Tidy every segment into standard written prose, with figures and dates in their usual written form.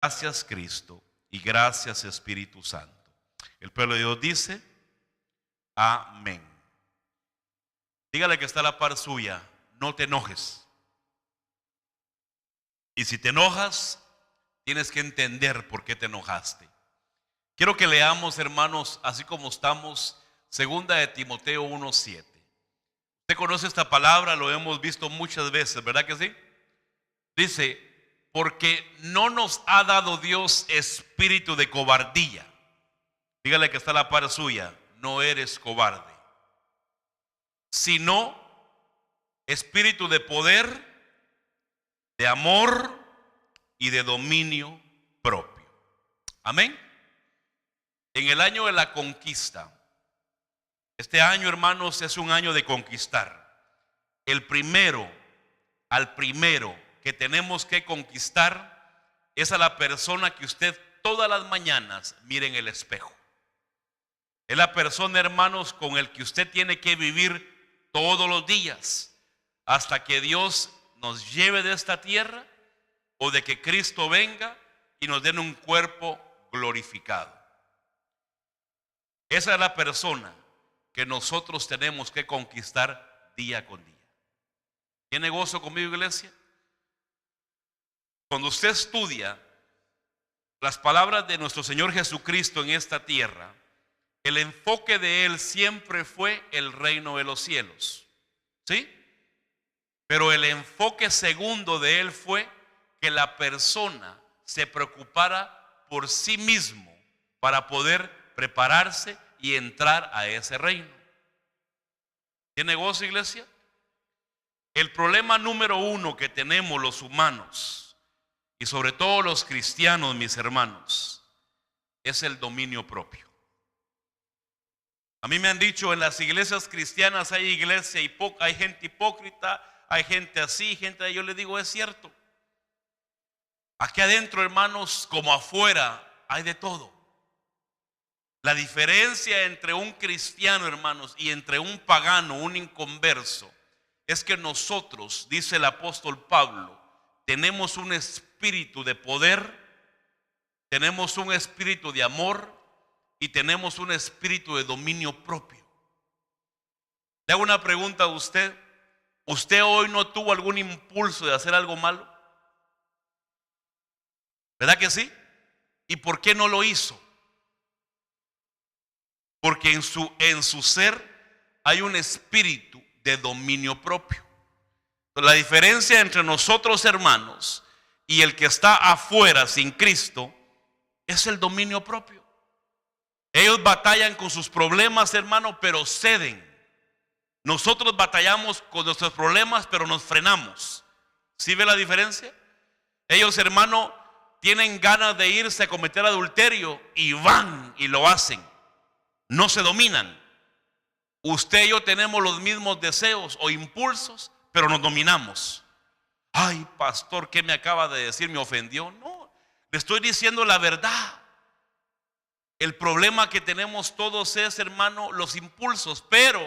Gracias, Cristo, y gracias, Espíritu Santo. El pueblo de Dios dice, amén. Dígale que está a la par suya, no te enojes. Y si te enojas, tienes que entender por qué te enojaste. Quiero que leamos, hermanos, así como estamos, 2 de Timoteo 1:7. Usted conoce esta palabra, lo hemos visto muchas veces, ¿verdad que sí? Dice, porque no nos ha dado Dios espíritu de cobardía. Dígale que está a la par suya, no eres cobarde, sino espíritu de poder, de amor y de dominio propio. Amén. En el año de la conquista, este año, hermanos, es un año de conquistar. Al primero que tenemos que conquistar es a la persona que usted todas las mañanas mire en el espejo. Es la persona, hermanos, con el que usted tiene que vivir todos los días hasta que Dios nos lleve de esta tierra o de que Cristo venga y nos den un cuerpo glorificado. Esa es la persona que nosotros tenemos que conquistar día con día. ¿Tiene gozo conmigo, iglesia? Cuando usted estudia las palabras de nuestro Señor Jesucristo en esta tierra, el enfoque de Él siempre fue el reino de los cielos, ¿sí? Pero el enfoque segundo de Él fue que la persona se preocupara por sí mismo para poder prepararse y entrar a ese reino. ¿Tiene gozo, iglesia? El problema número uno que tenemos los humanos, y sobre todo los cristianos, mis hermanos, es el dominio propio. A mí me han dicho, en las iglesias cristianas hay hay gente hipócrita, hay gente así, gente ahí. Yo les digo, es cierto. Aquí adentro, hermanos, como afuera, hay de todo. La diferencia entre un cristiano, hermanos, y entre un pagano, un inconverso, es que nosotros, dice el apóstol Pablo, tenemos un espíritu de poder, tenemos un espíritu de amor y tenemos un espíritu de dominio propio. Le hago una pregunta a usted. ¿Usted hoy no tuvo algún impulso de hacer algo malo? ¿Verdad que sí? ¿Y por qué no lo hizo? Porque en su ser hay un espíritu de dominio propio. La diferencia entre nosotros, hermanos, y el que está afuera sin Cristo es el dominio propio. Ellos batallan con sus problemas, hermano, pero ceden. Nosotros batallamos con nuestros problemas, pero nos frenamos. ¿Sí ve la diferencia? Ellos, hermano, tienen ganas de irse a cometer adulterio y van y lo hacen. No se dominan. Usted y yo tenemos los mismos deseos o impulsos, pero nos dominamos. Ay, pastor, ¿qué me acaba de decir? ¿Me ofendió? No, le estoy diciendo la verdad. El problema que tenemos todos es, hermano, los impulsos, pero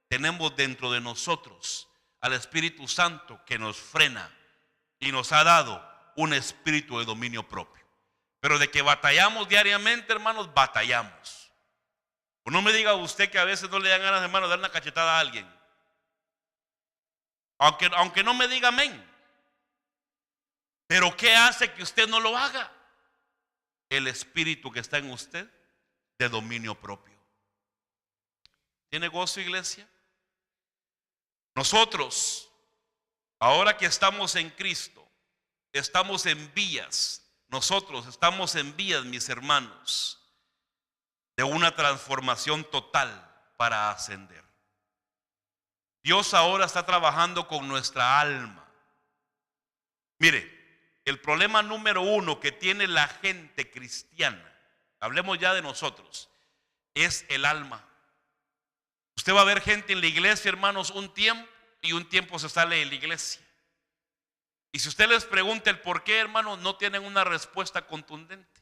tenemos dentro de nosotros al Espíritu Santo que nos frena y nos ha dado un espíritu de dominio propio. Pero de que batallamos diariamente, hermanos, batallamos. No me diga usted que a veces no le dan ganas, hermano, de dar una cachetada a alguien. Aunque no me diga amén. Pero ¿qué hace que usted no lo haga? El espíritu que está en usted de dominio propio. ¿Tiene gozo, iglesia? Nosotros, ahora que estamos en Cristo, estamos en vías. Nosotros estamos en vías, mis hermanos, de una transformación total para ascender. Dios ahora está trabajando con nuestra alma. Mire, el problema número uno que tiene la gente cristiana, hablemos ya de nosotros, es el alma. Usted va a ver gente en la iglesia, hermanos, un tiempo y un tiempo se sale de la iglesia. Y si usted les pregunta el por qué, hermanos, no tienen una respuesta contundente.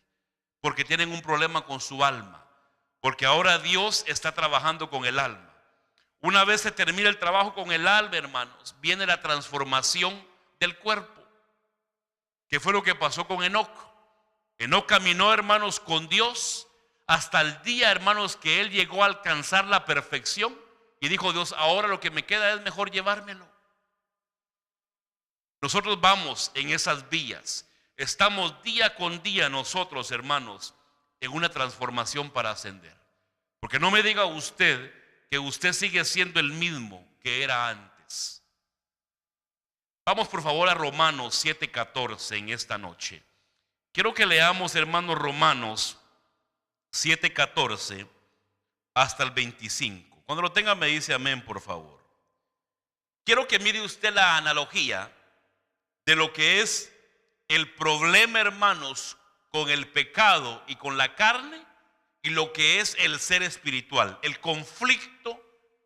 Porque tienen un problema con su alma. Porque ahora Dios está trabajando con el alma. Una vez se termina el trabajo con el alma, hermanos, viene la transformación del cuerpo. ¿Qué fue lo que pasó con Enoc? no caminó, hermanos, con Dios hasta el día, hermanos, que él llegó a alcanzar la perfección y dijo: Dios, ahora lo que me queda es mejor llevármelo. Nosotros vamos en esas vías, estamos día con día nosotros, hermanos, en una transformación para ascender. Porque no me diga usted que usted sigue siendo el mismo que era antes. Vamos por favor a Romanos 7:14 en esta noche. Quiero que leamos, hermanos, Romanos 7:14 hasta el 25. Cuando lo tenga me dice amén, por favor. Quiero que mire usted la analogía de lo que es el problema, hermanos, con el pecado y con la carne, y lo que es el ser espiritual, el conflicto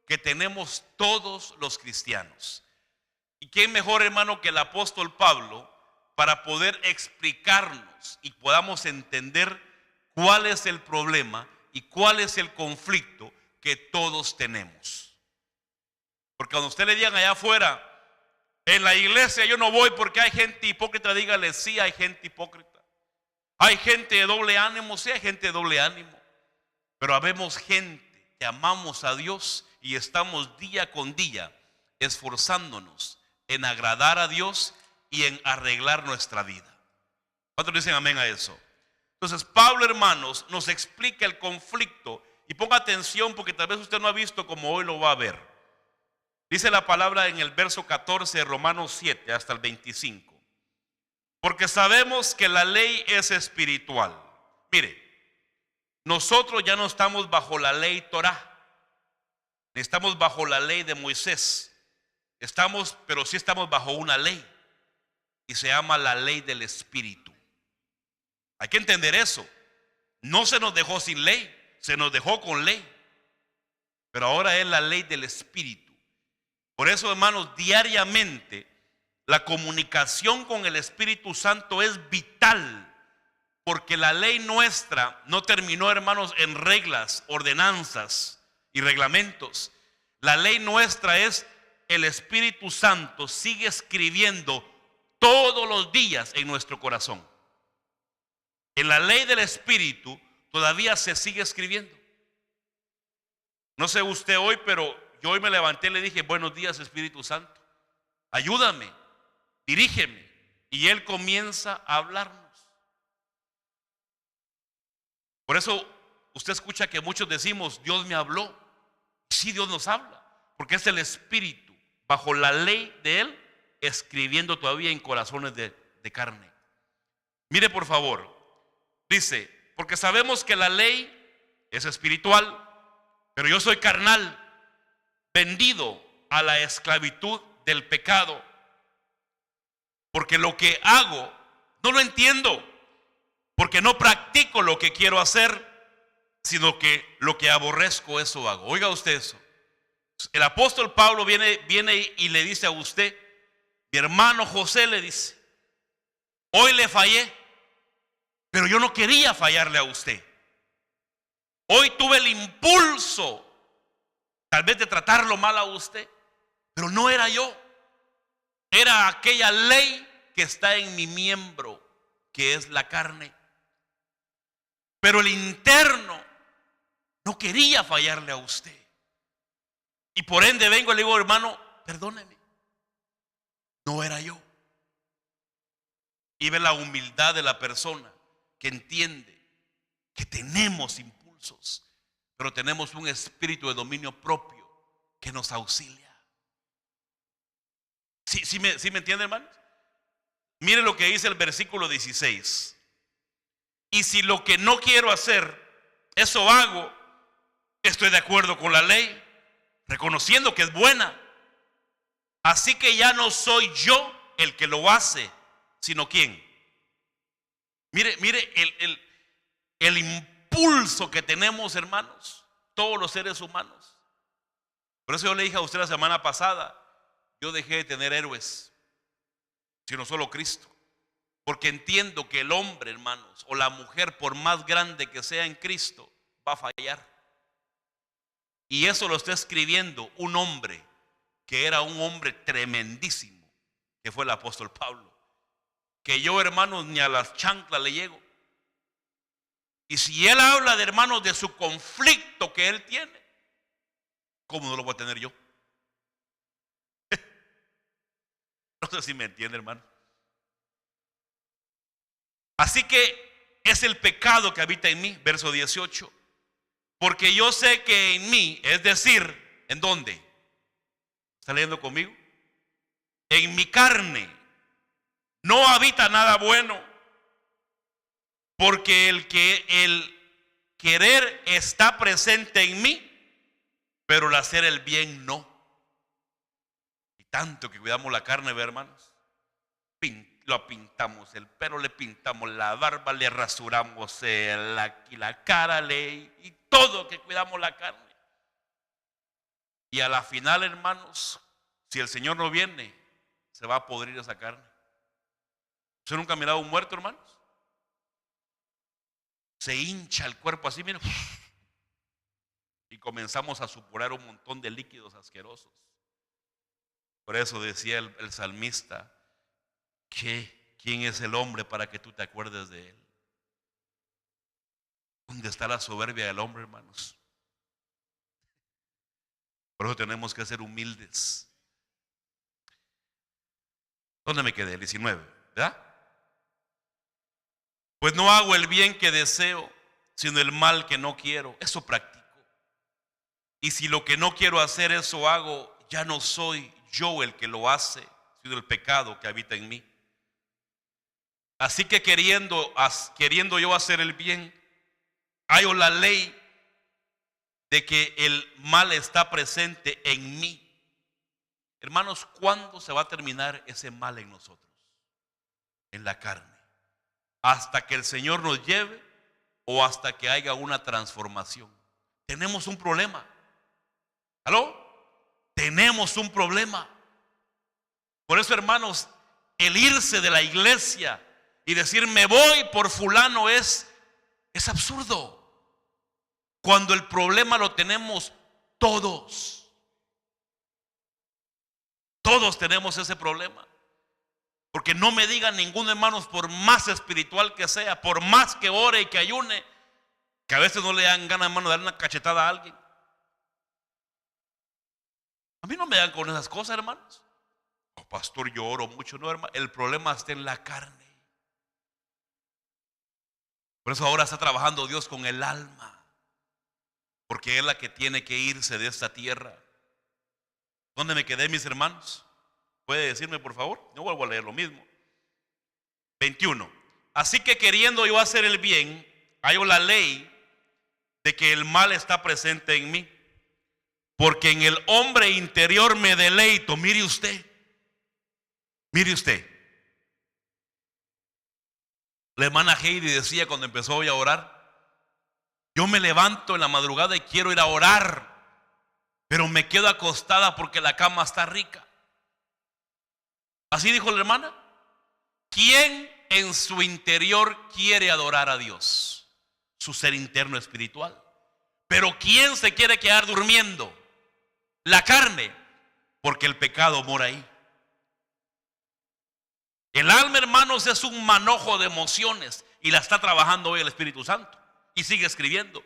que tenemos todos los cristianos. Y quién mejor, hermano, que el apóstol Pablo para poder explicarnos y podamos entender cuál es el problema y cuál es el conflicto que todos tenemos. Porque cuando usted le digan allá afuera: en la iglesia yo no voy porque hay gente hipócrita, dígale: sí, hay gente hipócrita. Hay gente de doble ánimo, sí, hay gente de doble ánimo. Pero habemos gente que amamos a Dios y estamos día con día esforzándonos en agradar a Dios y en arreglar nuestra vida. ¿Cuántos dicen amén a eso? Entonces Pablo, hermanos, nos explica el conflicto, y ponga atención porque tal vez usted no ha visto como hoy lo va a ver. Dice la palabra en el verso 14 de Romanos 7 hasta el 25. Porque sabemos que la ley es espiritual. Mire, nosotros ya no estamos bajo la ley Torah, ni estamos bajo la ley de Moisés. Pero sí estamos bajo una ley, y se llama la ley del Espíritu. Hay que entender eso. No se nos dejó sin ley, se nos dejó con ley, pero ahora es la ley del Espíritu. Por eso, hermanos, diariamente la comunicación con el Espíritu Santo es vital, porque la ley nuestra no terminó, hermanos, en reglas, ordenanzas y reglamentos. La ley nuestra es el Espíritu Santo sigue escribiendo todos los días en nuestro corazón. En la ley del Espíritu todavía se sigue escribiendo. No sé usted hoy, pero yo hoy me levanté y le dije: buenos días, Espíritu Santo, ayúdame, dirígeme. Y Él comienza a hablarnos. Por eso usted escucha que muchos decimos: Dios me habló. Sí, Dios nos habla, porque es el Espíritu bajo la ley de Él escribiendo todavía en corazones de carne. Mire por favor, dice: porque sabemos que la ley es espiritual, pero yo soy carnal, vendido a la esclavitud del pecado, porque lo que hago no lo entiendo, porque no practico lo que quiero hacer, sino que lo que aborrezco, eso hago. Oiga usted eso. El apóstol Pablo viene y le dice a usted: mi hermano José, le dice, hoy le fallé, pero yo no quería fallarle a usted. Hoy tuve el impulso, tal vez, de tratarlo mal a usted, pero no era yo. Era aquella ley que está en mi miembro, que es la carne. Pero el interno no quería fallarle a usted. Y por ende vengo y le digo: hermano, perdóneme, no era yo. Y ve la humildad de la persona que entiende que tenemos impulsos, pero tenemos un espíritu de dominio propio que nos auxilia. ¿Sí me entiende, hermanos? Mire lo que dice el versículo 16. Y si lo que no quiero hacer, eso hago, estoy de acuerdo con la ley, reconociendo que es buena. Así que ya no soy yo el que lo hace, sino ¿quién? Mire el impulso que tenemos, hermanos, todos los seres humanos. Por eso yo le dije a usted la semana pasada: yo dejé de tener héroes, sino solo Cristo. Porque entiendo que el hombre, hermanos, o la mujer, por más grande que sea en Cristo, va a fallar. Y eso lo está escribiendo un hombre que era un hombre tremendísimo, que fue el apóstol Pablo. Que yo, hermanos, ni a las chanclas le llego. Y si él habla de hermanos de su conflicto que él tiene, ¿cómo no lo voy a tener yo? No sé si me entiende, hermano. Así que es el pecado que habita en mí, verso 18. Porque yo sé que en mí, es decir, ¿en dónde? ¿Está leyendo conmigo? En mi carne no habita nada bueno, porque el querer está presente en mí, pero el hacer el bien no. Y tanto que cuidamos la carne, ¿ve, hermanos? Lo pintamos el pelo, le pintamos la barba, le rasuramos la cara, y todo que cuidamos la carne. Y a la final, hermanos, si el Señor no viene, se va a podrir esa carne. ¿Usted nunca ha mirado a un muerto, hermanos? Se hincha el cuerpo así, miren, y comenzamos a supurar un montón de líquidos asquerosos. Por eso decía el salmista, ¿quién es el hombre para que tú te acuerdes de él? ¿Dónde está la soberbia del hombre, hermanos? Por eso tenemos que ser humildes. ¿Dónde me quedé? El 19, ¿verdad? Pues no hago el bien que deseo, sino el mal que no quiero. Eso practico. Y si lo que no quiero hacer, eso hago, ya no soy yo el que lo hace, sino el pecado que habita en mí. Así que queriendo yo hacer el bien, hallo la ley de que el mal está presente en mí. Hermanos, ¿cuándo se va a terminar ese mal en nosotros? En la carne. Hasta que el Señor nos lleve o hasta que haya una transformación. Tenemos un problema. ¿Aló? Tenemos un problema. Por eso, hermanos, el irse de la iglesia y decir me voy por fulano es absurdo. Cuando el problema lo tenemos todos. Todos tenemos ese problema. Porque no me digan ningún hermano, por más espiritual que sea, por más que ore y que ayune, que a veces no le dan ganas, hermano, de darle una cachetada a alguien. A mí no me dan con esas cosas, hermanos. Oh, pastor, yo oro mucho. No, hermano, el problema está en la carne. Por eso ahora está trabajando Dios con el alma, porque es la que tiene que irse de esta tierra. ¿Dónde me quedé, mis hermanos? ¿Puede decirme, por favor? No vuelvo a leer lo mismo. 21. Así que queriendo yo hacer el bien, hallo la ley de que el mal está presente en mí. Porque en el hombre interior me deleito. Mire usted. Mire usted. La hermana Heidi decía cuando empezó hoy a orar: yo me levanto en la madrugada y quiero ir a orar, pero me quedo acostada porque la cama está rica. Así dijo la hermana. ¿Quién en su interior quiere adorar a Dios? Su ser interno espiritual. Pero ¿quién se quiere quedar durmiendo? La carne, porque el pecado mora ahí. El alma, hermanos, es un manojo de emociones y la está trabajando hoy el Espíritu Santo y sigue escribiendo.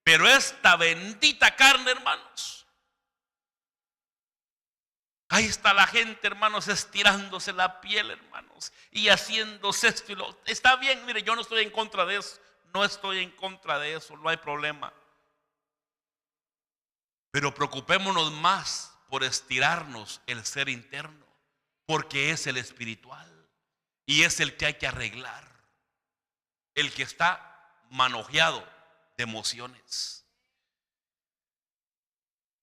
Pero esta bendita carne, hermanos, ahí está la gente, hermanos, estirándose la piel, hermanos, y haciéndose esto y lo. Está bien, mire, yo no estoy en contra de eso. No estoy en contra de eso, no hay problema. Pero preocupémonos más por estirarnos el ser interno, porque es el espiritual y es el que hay que arreglar, el que está manojeado de emociones.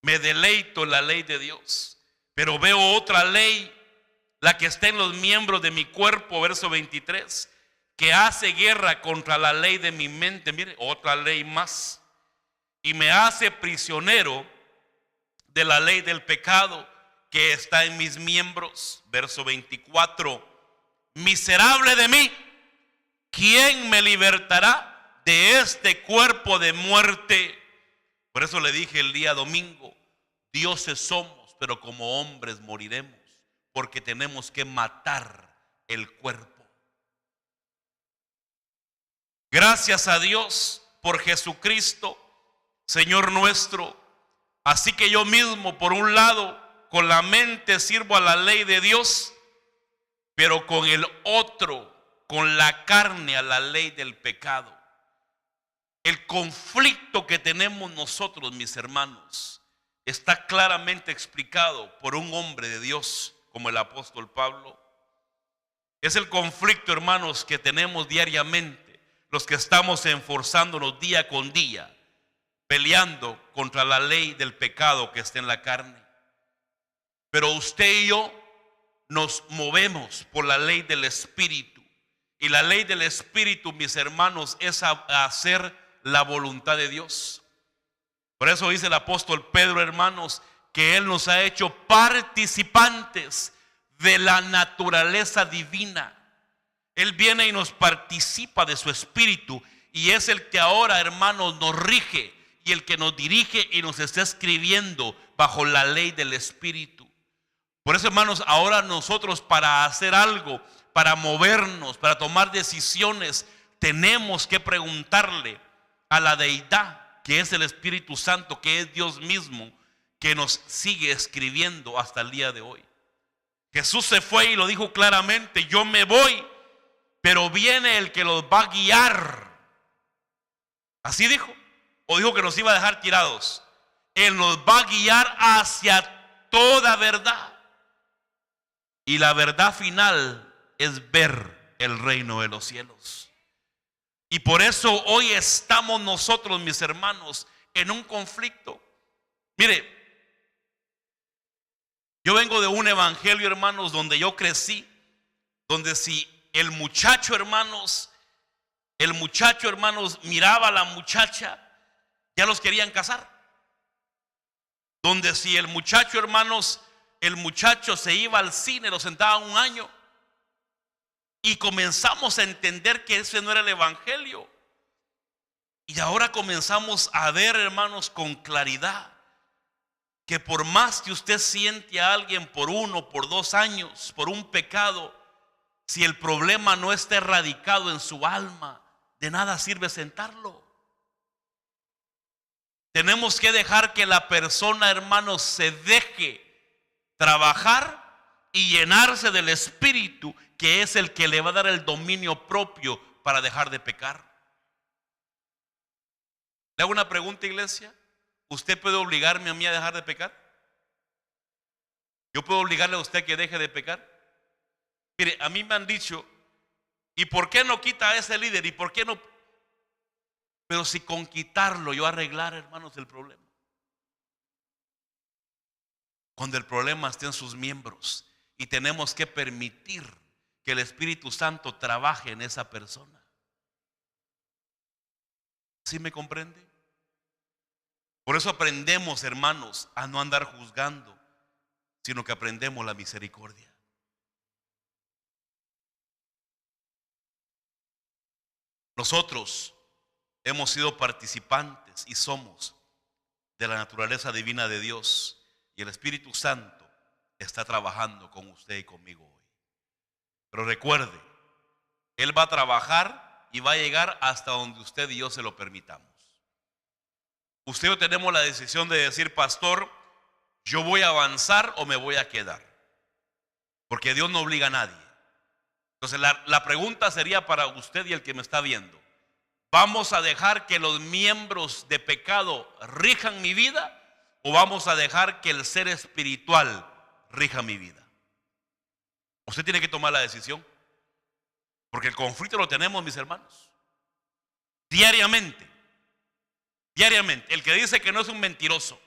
Me deleito en la ley de Dios, pero veo otra ley, la que está en los miembros de mi cuerpo, verso 23, que hace guerra contra la ley de mi mente. Mire, otra ley más. Y me hace prisionero de la ley del pecado que está en mis miembros. Verso 24. Miserable de mí, ¿quién me libertará de este cuerpo de muerte? Por eso le dije el día domingo, dioses somos, pero como hombres moriremos, porque tenemos que matar el cuerpo. Gracias a Dios por Jesucristo, Señor nuestro. Así que yo mismo, por un lado, con la mente sirvo a la ley de Dios, pero con el otro, con la carne, a la ley del pecado. El conflicto que tenemos nosotros, mis hermanos, está claramente explicado por un hombre de Dios como el apóstol Pablo. Es el conflicto, hermanos, que tenemos diariamente, los que estamos esforzándonos día con día, peleando contra la ley del pecado que está en la carne. Pero usted y yo nos movemos por la ley del Espíritu. Y la ley del Espíritu, mis hermanos, es hacer la voluntad de Dios. Por eso dice el apóstol Pedro, hermanos, que Él nos ha hecho participantes de la naturaleza divina. Él viene y nos participa de su Espíritu, y es el que ahora, hermanos, nos rige y el que nos dirige y nos está escribiendo bajo la ley del Espíritu. Por eso, hermanos, ahora nosotros, para hacer algo, para movernos, para tomar decisiones, tenemos que preguntarle a la deidad, que es el Espíritu Santo, que es Dios mismo, que nos sigue escribiendo hasta el día de hoy. Jesús se fue y lo dijo claramente: yo me voy, pero viene el que los va a guiar. Así dijo. O dijo que nos iba a dejar tirados. Él nos va a guiar hacia toda verdad. Y la verdad final es ver el reino de los cielos. Y por eso hoy estamos nosotros, mis hermanos, en un conflicto. Mire, yo vengo de un evangelio, hermanos, donde yo crecí, donde si el muchacho, hermanos, miraba a la muchacha, ya los querían casar. Donde si el muchacho, hermanos, el muchacho se iba al cine, lo sentaban un año. Y comenzamos a entender que ese no era el evangelio. Y ahora comenzamos a ver, hermanos, con claridad, que por más que usted siente a alguien por 1, por 2 años, por un pecado, si el problema no está erradicado en su alma, de nada sirve sentarlo. Tenemos que dejar que la persona, hermanos, se deje trabajar y llenarse del Espíritu, que es el que le va a dar el dominio propio para dejar de pecar. Le hago una pregunta, iglesia. ¿Usted puede obligarme a mí a dejar de pecar? ¿Yo puedo obligarle a usted que deje de pecar? Mire, a mí me han dicho: ¿y por qué no quita a ese líder? ¿Y por qué no? Pero si con quitarlo yo arreglar, hermanos, el problema. Cuando el problema esté en sus miembros, y tenemos que permitir que el Espíritu Santo trabaje en esa persona. ¿Sí me comprende? Por eso aprendemos, hermanos, a no andar juzgando, sino que aprendemos la misericordia. Nosotros hemos sido participantes y somos de la naturaleza divina de Dios, y el Espíritu Santo está trabajando con usted y conmigo hoy. Pero recuerde, Él va a trabajar y va a llegar hasta donde usted y yo se lo permitamos. Usted y yo tenemos la decisión de decir: pastor, yo voy a avanzar o me voy a quedar, porque Dios no obliga a nadie. Entonces la pregunta sería para usted y el que me está viendo: ¿vamos a dejar que los miembros de pecado rijan mi vida, o vamos a dejar que el ser espiritual rija mi vida? Usted tiene que tomar la decisión, porque el conflicto lo tenemos, mis hermanos, diariamente. El que dice que no es un mentiroso.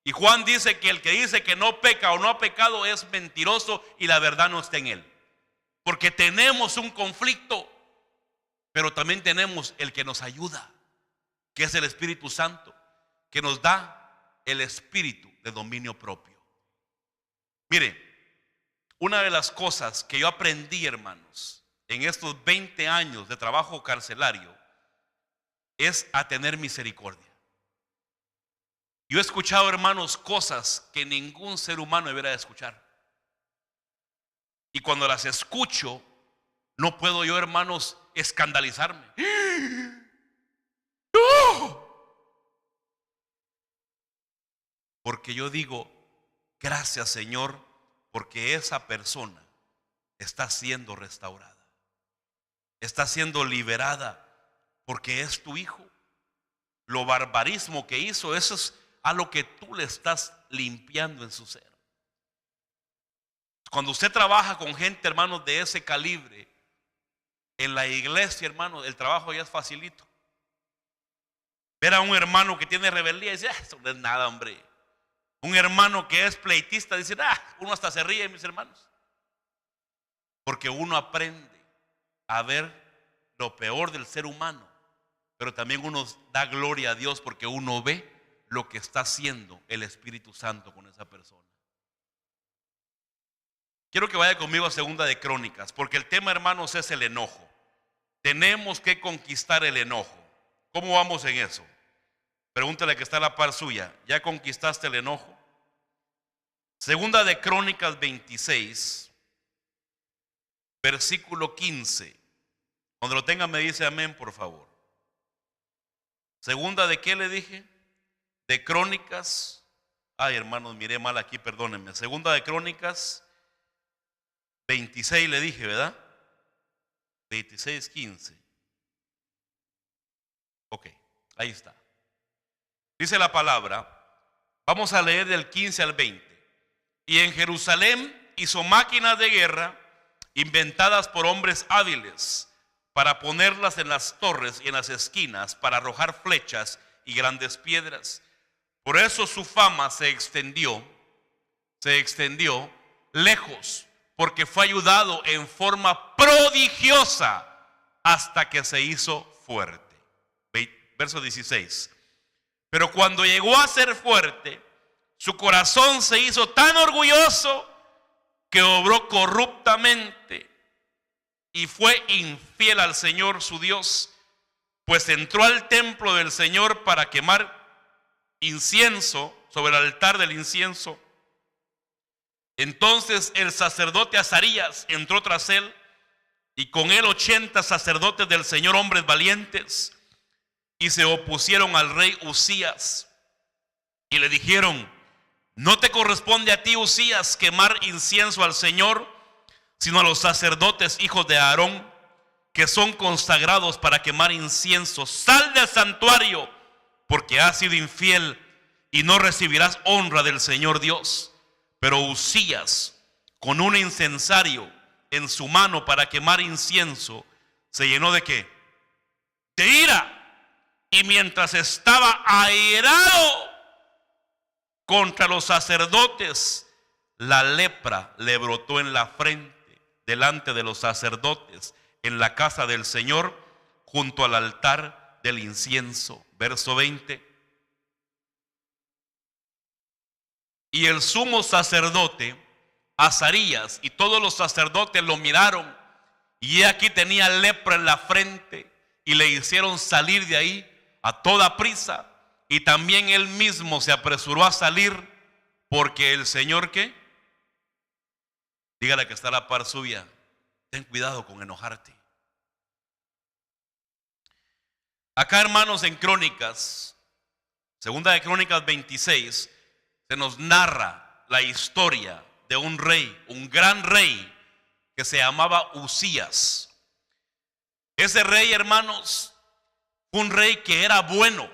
Y Juan dice que el que dice que no peca o no ha pecado es mentiroso, y la verdad no está en él. Porque tenemos un conflicto, pero también tenemos el que nos ayuda, que es el Espíritu Santo, que nos da el espíritu de dominio propio. Mire, una de las cosas que yo aprendí, hermanos, en estos 20 años de trabajo carcelario, es a tener misericordia. Yo he escuchado, hermanos, cosas que ningún ser humano debería de escuchar. Y cuando las escucho, no puedo yo, hermanos, escandalizarme. ¡No! Porque yo digo, gracias Señor, porque esa persona está siendo restaurada, está siendo liberada, porque es tu hijo. Lo barbarismo que hizo, eso es a lo que tú le estás limpiando en su ser. Cuando usted trabaja con gente, hermanos, de ese calibre, en la iglesia, hermanos, el trabajo ya es facilito. Ver a un hermano que tiene rebeldía y dice, eso no es nada, hombre. Un hermano que es pleitista dice, uno hasta se ríe, mis hermanos. Porque uno aprende a ver lo peor del ser humano, pero también uno da gloria a Dios porque uno ve lo que está haciendo el Espíritu Santo con esa persona. Quiero que vaya conmigo a Segunda de Crónicas, porque el tema, hermanos, es el enojo. Tenemos que conquistar el enojo. ¿Cómo vamos en eso? Pregúntale que está a la par suya. ¿Ya conquistaste el enojo? Segunda de Crónicas 26, versículo 15. Cuando lo tenga me dice amén, por favor. Segunda de ¿qué le dije? De Crónicas. Ay, hermanos, miré mal aquí, perdónenme. Segunda de Crónicas 26 le dije, ¿verdad? 26, 15. Ok, ahí está. Dice la palabra, vamos a leer del 15 al 20. Y en Jerusalén hizo máquinas de guerra inventadas por hombres hábiles para ponerlas en las torres y en las esquinas, para arrojar flechas y grandes piedras. Por eso su fama se extendió lejos, porque fue ayudado en forma prodigiosa hasta que se hizo fuerte. Verso 16. Pero cuando llegó a ser fuerte, su corazón se hizo tan orgulloso que obró corruptamente y fue infiel al Señor su Dios, pues entró al templo del Señor para quemar incienso sobre el altar del incienso. Entonces el sacerdote Azarías entró tras él y con él 80 sacerdotes del Señor, hombres valientes, y se opusieron al rey Usías y le dijeron: no te corresponde a ti, Usías, quemar incienso al Señor, sino a los sacerdotes hijos de Aarón, que son consagrados para quemar incienso. Sal del santuario, porque has sido infiel y no recibirás honra del Señor Dios. Pero Usías, con un incensario en su mano para quemar incienso, se llenó ¿de qué? De ira. Y mientras estaba airado contra los sacerdotes, la lepra le brotó en la frente delante de los sacerdotes en la casa del Señor, junto al altar del incienso. Verso 20. Y el sumo sacerdote Azarías y todos los sacerdotes lo miraron, y aquí tenía lepra en la frente, y le hicieron salir de ahí a toda prisa, y también él mismo se apresuró a salir, porque el Señor, ¿qué? Dígale que está a la par suya, ten cuidado con enojarte. Acá, hermanos, en Crónicas, Segunda de Crónicas 26, se nos narra la historia de un rey, un gran rey que se llamaba Usías. Ese rey, hermanos, fue un rey que era bueno,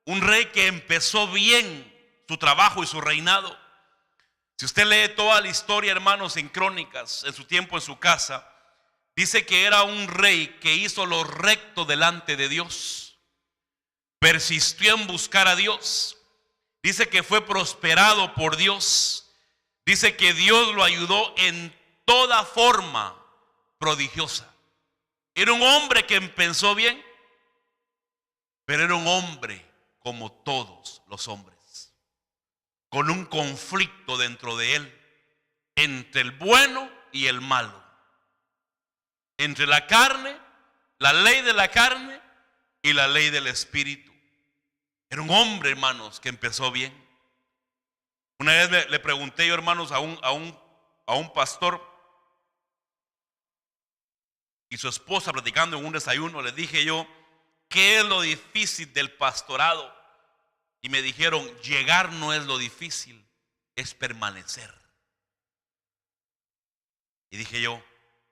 un rey que empezó bien su trabajo y su reinado. Si usted lee toda la historia, hermanos, en Crónicas, en su tiempo en su casa, dice que era un rey que hizo lo recto delante de Dios, persistió en buscar a Dios, dice que fue prosperado por Dios, dice que Dios lo ayudó en toda forma prodigiosa. Era un hombre que empezó bien, pero era un hombre como todos los hombres, con un conflicto dentro de él, entre el bueno y el malo, entre la carne, la ley de la carne y la ley del espíritu. Era un hombre, hermanos, que empezó bien. Una vez le pregunté yo, hermanos, a un pastor y su esposa platicando en un desayuno, le dije yo: ¿qué es lo difícil del pastorado? Y me dijeron, llegar no es lo difícil, es permanecer. Y dije yo,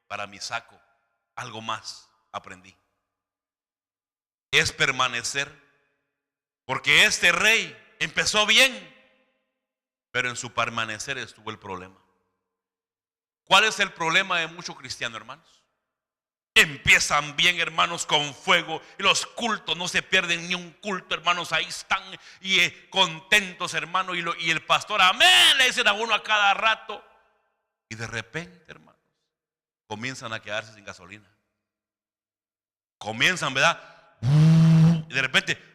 para mi saco, algo más aprendí. Es permanecer, porque este rey empezó bien, pero en su permanecer estuvo el problema. ¿Cuál es el problema de muchos cristianos, hermanos? Empiezan bien, hermanos, con fuego, y los cultos no se pierden ni un culto, hermanos, ahí están y contentos, hermanos, y el pastor, amén, le dicen a uno a cada rato, y de repente, hermanos, comienzan a quedarse sin gasolina. Comienzan, ¿verdad? Y de repente,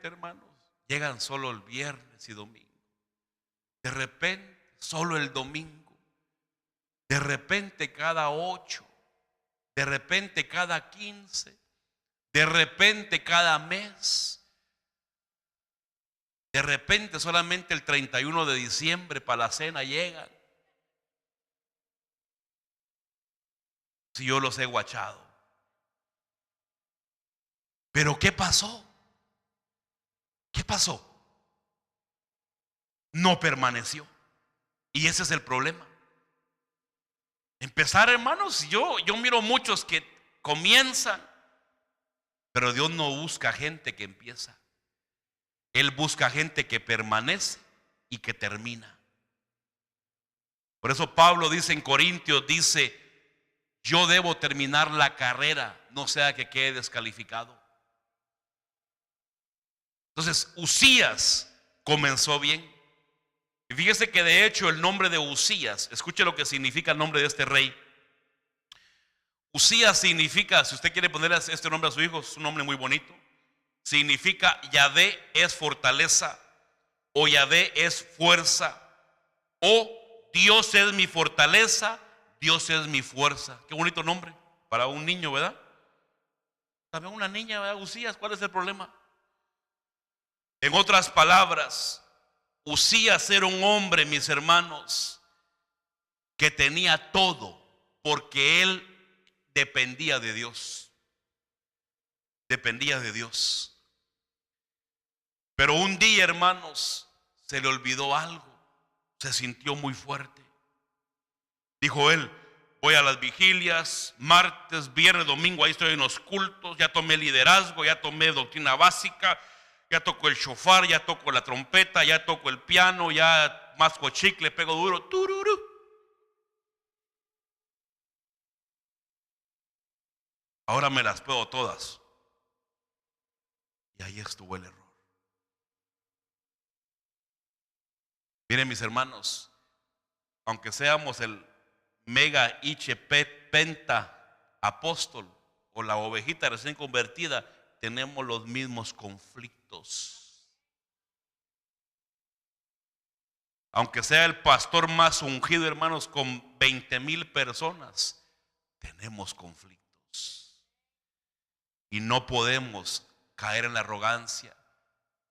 hermanos, llegan solo el viernes y domingo. De repente, solo el domingo. De repente cada 8. De repente cada 15. De repente cada mes. De repente solamente el 31 de diciembre para la cena llegan. Si yo los he guachado. Pero ¿qué pasó? ¿Qué pasó? No permaneció. Y ese es el problema. Empezar, hermanos, yo miro muchos que comienzan, pero Dios no busca gente que empieza. Él busca gente que permanece y que termina. Por eso Pablo dice en Corintios, dice, yo debo terminar la carrera, no sea que quede descalificado. Entonces Uzías comenzó bien. Y fíjese que de hecho el nombre de Uzías, escuche lo que significa el nombre de este rey. Uzías significa, si usted quiere ponerle este nombre a su hijo, es un nombre muy bonito. Significa Yahvé es fortaleza, o Yahvé es fuerza, o Dios es mi fortaleza, Dios es mi fuerza. Qué bonito nombre para un niño, ¿verdad? También una niña, ¿verdad? Uzías, ¿cuál es el problema? En otras palabras, Uzías era un hombre, mis hermanos, que tenía todo, porque él dependía de Dios. Dependía de Dios. Pero un día, hermanos, se le olvidó algo. Se sintió muy fuerte. Dijo él, voy a las vigilias, martes, viernes, domingo, ahí estoy en los cultos, ya tomé liderazgo, ya tomé doctrina básica, ya toco el shofar, ya toco la trompeta, ya toco el piano, ya masco chicle, pego duro, tururú. Ahora me las puedo todas. Y ahí estuvo el error. Miren, mis hermanos, aunque seamos el mega iche penta apóstol o la ovejita recién convertida, tenemos los mismos conflictos. Aunque sea el pastor más ungido, hermanos, con 20,000 personas, tenemos conflictos. Y no podemos caer en la arrogancia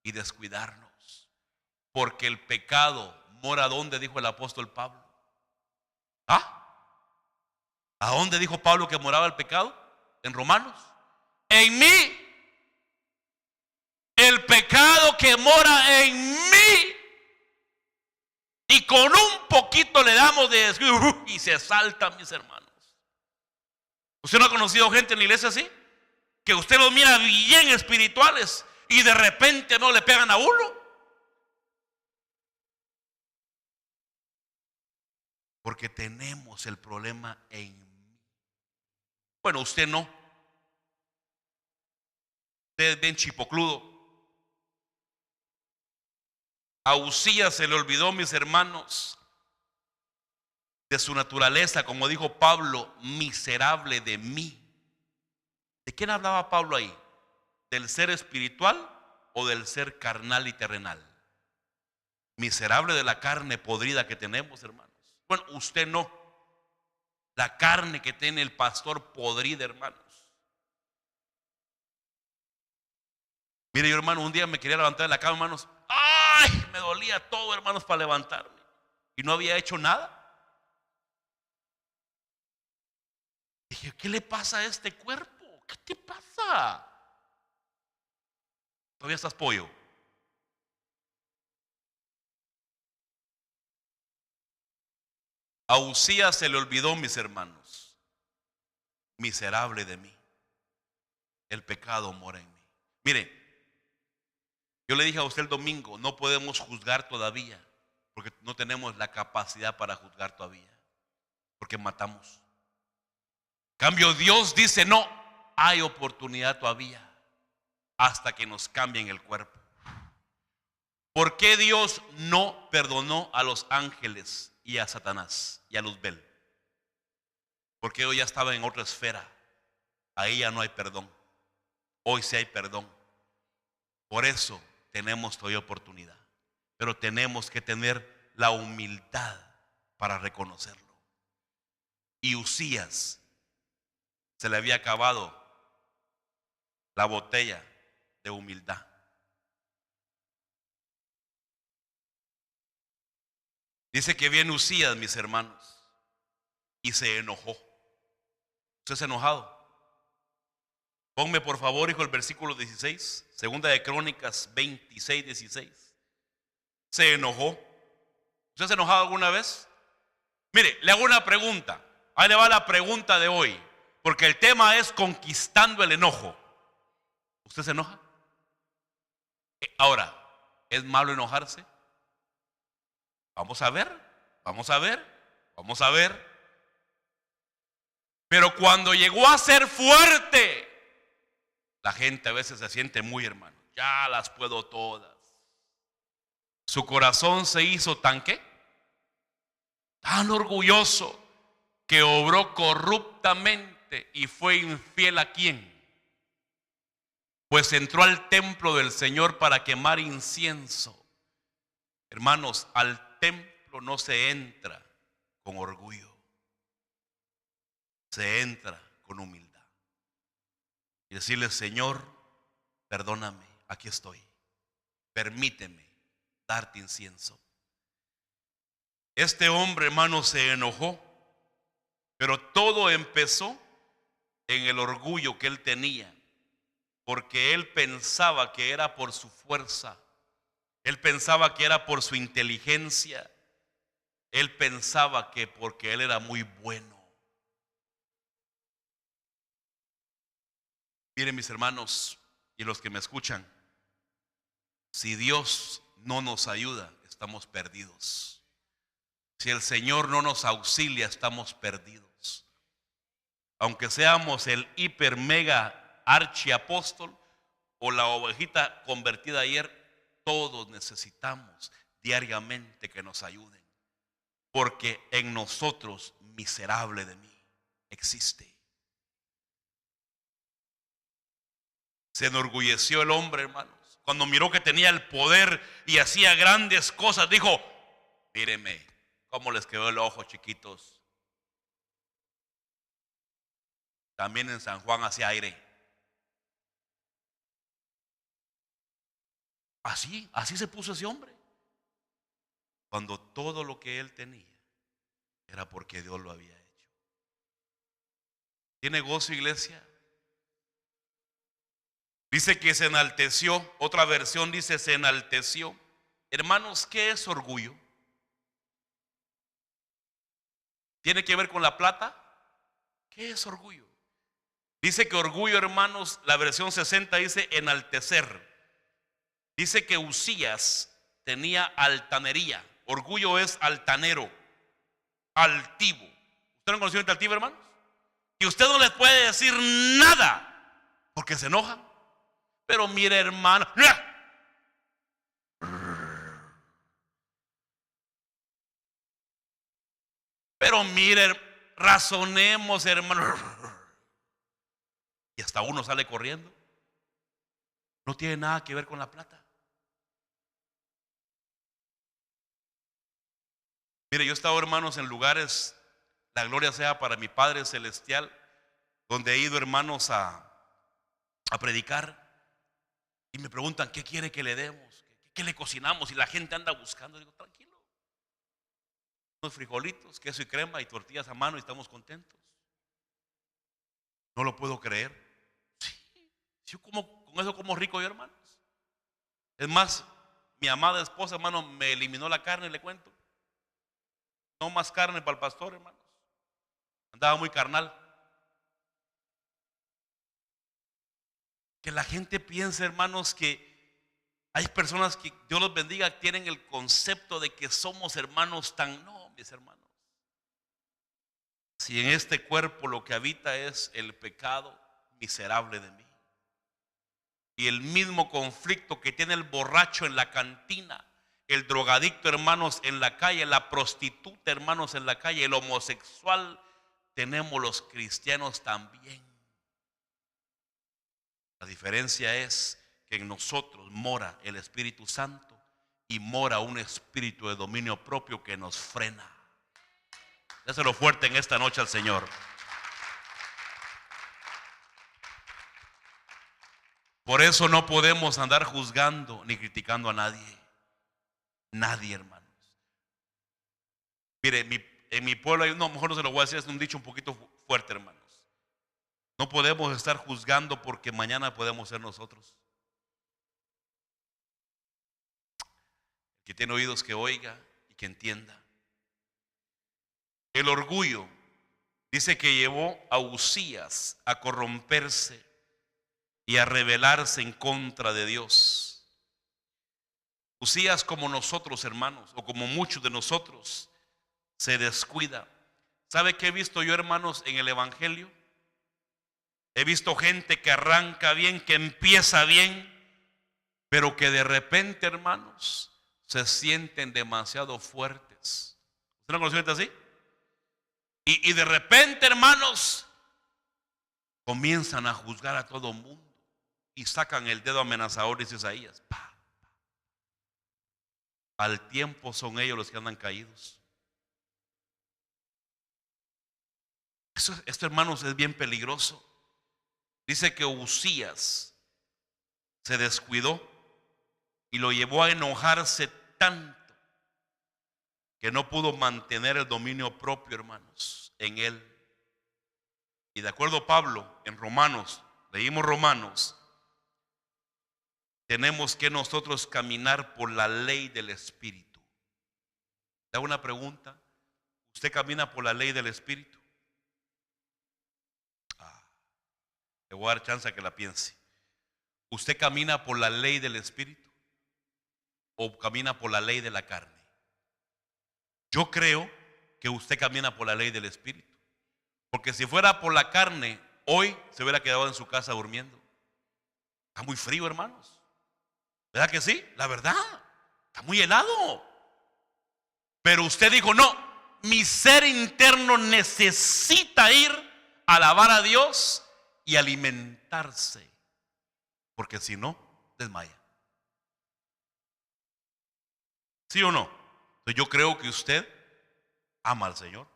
y descuidarnos. Porque el pecado mora donde, dijo el apóstol Pablo. ¿Ah? ¿A dónde dijo Pablo que moraba el pecado? En Romanos. En mí. El pecado que mora en mí. Y con un poquito le damos de descuido y se saltan, mis hermanos. ¿Usted no ha conocido gente en la iglesia así? Que usted los mira bien espirituales y de repente no le pegan a uno. Porque tenemos el problema en mí. Bueno, usted no. Usted es bien chipocludo. A Uzías se le olvidó, mis hermanos, de su naturaleza, como dijo Pablo, miserable de mí. ¿De quién hablaba Pablo ahí? ¿Del ser espiritual o del ser carnal y terrenal? Miserable de la carne podrida que tenemos, hermanos. Bueno, usted no. La carne que tiene el pastor podrida, hermanos. Mire, yo, hermano, un día me quería levantar de la cama, hermanos. ¡Ah! ay, me dolía todo, hermanos, para levantarme. Y no había hecho nada. Dije, ¿qué le pasa a este cuerpo? ¿Qué te pasa? Todavía estás pollo. A Uzías se le olvidó, mis hermanos, miserable de mí, el pecado mora en mí. Mire, yo le dije a usted el domingo, no podemos juzgar todavía, porque no tenemos la capacidad para juzgar todavía, porque matamos. En cambio, Dios dice, no, hay oportunidad todavía, hasta que nos cambien el cuerpo. ¿Por qué Dios no perdonó a los ángeles y a Satanás y a Luzbel? Porque ellos ya estaban en otra esfera. Ahí ya no hay perdón. Hoy sí hay perdón. Por eso tenemos todavía oportunidad. Pero tenemos que tener la humildad para reconocerlo. Y Uzías se le había acabado la botella de humildad. Dice que viene Uzías, mis hermanos, y se enojó. ¿Usted se ha enojado? Ponme por favor, hijo, el versículo 16, segunda de Crónicas 26, 16. Se enojó. ¿Usted se ha enojado alguna vez? Mire, le hago una pregunta. Ahí le va la pregunta de hoy, porque el tema es conquistando el enojo. ¿Usted se enoja? Ahora, ¿es malo enojarse? Vamos a ver, vamos a ver, vamos a ver. Pero cuando llegó a ser fuerte, la gente a veces se siente muy, hermano, ya las puedo todas. Su corazón se hizo tan ¿qué? Tan orgulloso que obró corruptamente y fue infiel ¿a quién? Pues entró al templo del Señor para quemar incienso. Hermanos, al templo no se entra con orgullo, se entra con humildad y decirle, Señor, perdóname, aquí estoy, permíteme darte incienso. Este hombre, hermano, se enojó, pero todo empezó en el orgullo que él tenía, porque él pensaba que era por su fuerza. Él pensaba que era por su inteligencia. Él pensaba que porque él era muy bueno. Miren, mis hermanos y los que me escuchan, si Dios no nos ayuda, estamos perdidos. Si el Señor no nos auxilia, estamos perdidos. Aunque seamos el hiper mega archiapóstol o la ovejita convertida ayer, todos necesitamos diariamente que nos ayuden, porque en nosotros, miserable de mí, existe. Se enorgulleció el hombre, hermanos, cuando miró que tenía el poder y hacía grandes cosas. Dijo, míreme cómo les quedó el ojo, chiquitos. También en San Juan hacía aire. Así se puso ese hombre. Cuando todo lo que él tenía era porque Dios lo había hecho. ¿Tiene gozo, iglesia? Dice que se enalteció. Otra versión dice se enalteció. Hermanos, ¿qué es orgullo? ¿Tiene que ver con la plata? ¿Qué es orgullo? Dice que orgullo, hermanos, la versión 60 dice enaltecer. Dice que Uzías tenía altanería. Orgullo es altanero, altivo. ¿Usted no conoció el altivo, hermanos? Y usted no les puede decir nada porque se enoja. Pero mire, hermano, pero mire, razonemos, hermano. Y hasta uno sale corriendo. No tiene nada que ver con la plata. Mire, yo he estado, hermanos, en lugares, la gloria sea para mi Padre Celestial, donde he ido, hermanos, a predicar. Y me preguntan, ¿qué quiere que le demos? ¿qué le cocinamos? Y la gente anda buscando. Digo, tranquilo. Unos frijolitos, queso y crema y tortillas a mano y estamos contentos. No lo puedo creer. Sí, yo con eso como rico yo, hermanos. Es más, mi amada esposa, hermano, me eliminó la carne, le cuento. No más carne para el pastor, hermanos. Andaba muy carnal. Que la gente piense, hermanos, que hay personas que Dios los bendiga, tienen el concepto de que somos hermanos tan... No, mis hermanos. Si en este cuerpo lo que habita es el pecado, miserable de mí. Y el mismo conflicto que tiene el borracho en la cantina, el drogadicto, hermanos, en la calle, la prostituta, hermanos, en la calle, el homosexual, tenemos los cristianos también. La diferencia es que en nosotros mora el Espíritu Santo y mora un espíritu de dominio propio que nos frena. Déselo fuerte en esta noche al Señor. Por eso no podemos andar juzgando ni criticando a nadie. Nadie, hermanos. Mire, en mi pueblo hay uno, mejor no se lo voy a decir, es un dicho un poquito fuerte, hermanos. No podemos estar juzgando porque mañana podemos ser nosotros. El que tiene oídos que oiga y que entienda. El orgullo dice que llevó a Uzías a corromperse y a rebelarse en contra de Dios. Uzías, como nosotros, hermanos, o como muchos de nosotros, se descuida. ¿Sabe qué he visto yo, hermanos, en el evangelio? He visto gente que arranca bien, que empieza bien, pero que de repente, hermanos, se sienten demasiado fuertes. ¿Usted no conoce gente así? Y de repente, hermanos, comienzan a juzgar a todo mundo y sacan el dedo amenazador, dice Isaías. Al tiempo son ellos los que andan caídos. Esto, hermanos, es bien peligroso. Dice que Uzías se descuidó y lo llevó a enojarse tanto que no pudo mantener el dominio propio, hermanos, en él. Y de acuerdo a Pablo, en Romanos, leímos Romanos, tenemos que nosotros caminar por la ley del Espíritu. Le hago una pregunta. ¿Usted camina por la ley del Espíritu? Le voy a dar chance a que la piense. ¿Usted camina por la ley del Espíritu o camina por la ley de la carne? Yo creo que usted camina por la ley del Espíritu. Porque si fuera por la carne, hoy se hubiera quedado en su casa durmiendo. Está muy frío, hermanos. ¿Verdad que sí? La verdad, está muy helado. Pero usted dijo, no, mi ser interno necesita ir a alabar a Dios y alimentarse, porque si no, desmaya. ¿Sí o no? Entonces yo creo que usted ama al Señor.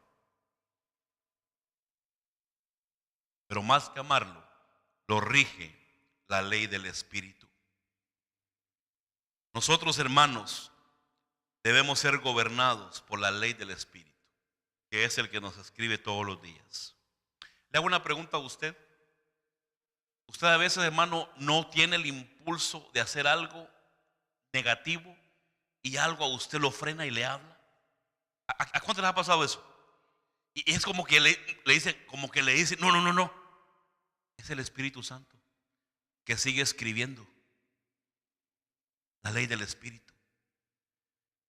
Pero más que amarlo, lo rige la ley del Espíritu. Nosotros, hermanos, debemos ser gobernados por la ley del Espíritu, que es el que nos escribe todos los días. Le hago una pregunta a usted. Usted a veces, hermano, no tiene el impulso de hacer algo negativo y algo a usted lo frena y le habla. ¿A cuánto les ha pasado eso? Y es como que le dice, no. Es el Espíritu Santo que sigue escribiendo la ley del Espíritu.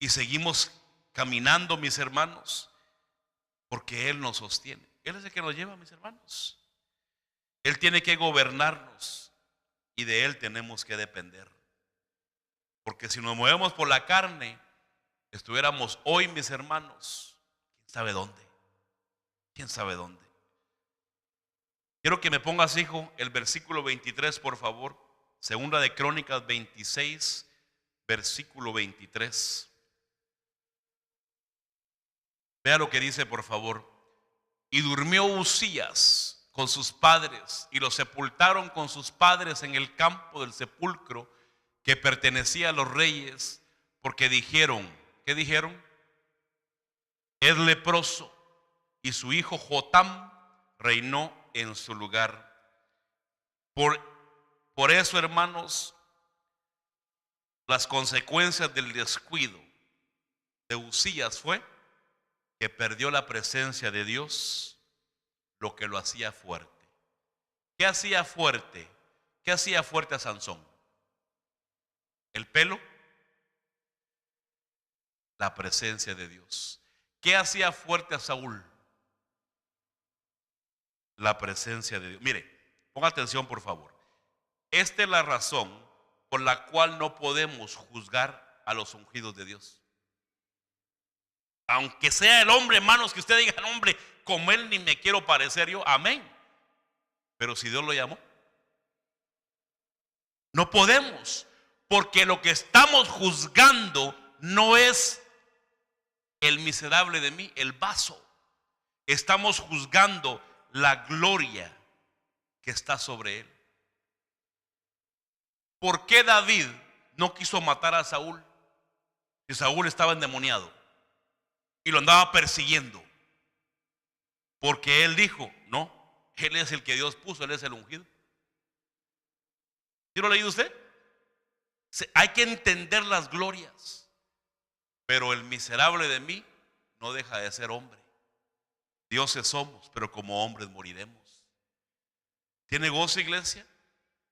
Y seguimos caminando, mis hermanos, porque Él nos sostiene. Él es el que nos lleva, mis hermanos. Él tiene que gobernarnos y de Él tenemos que depender. Porque si nos movemos por la carne, estuviéramos hoy, mis hermanos, ¿quién sabe dónde? ¿Quién sabe dónde? Quiero que me pongas, hijo, el versículo 23, por favor. Segunda de Crónicas 26, versículo 23. Vea lo que dice, por favor. Y durmió Uzías con sus padres y lo sepultaron con sus padres en el campo del sepulcro que pertenecía a los reyes, porque dijeron, ¿qué dijeron? Es leproso, y su hijo Jotam reinó en su lugar. Por eso, hermanos, las consecuencias del descuido de Uzías fue que perdió la presencia de Dios, lo que lo hacía fuerte. ¿Qué hacía fuerte? ¿Qué hacía fuerte a Sansón? ¿El pelo? La presencia de Dios. ¿Qué hacía fuerte a Saúl? La presencia de Dios. Mire, ponga atención por favor. Esta es la razón por la cual no podemos juzgar a los ungidos de Dios. Aunque sea el hombre, hermanos, que usted diga, hombre, como él ni me quiero parecer yo, amén. Pero si Dios lo llamó, no podemos, porque lo que estamos juzgando no es el miserable de mí, el vaso. Estamos juzgando la gloria que está sobre él. ¿Por qué David no quiso matar a Saúl? Que Saúl estaba endemoniado y lo andaba persiguiendo. Porque él dijo, no, él es el que Dios puso, él es el ungido. ¿Sí lo ha leído usted? Hay que entender las glorias. Pero el miserable de mí no deja de ser hombre. Dioses somos, pero como hombres moriremos. ¿Tiene gozo, iglesia?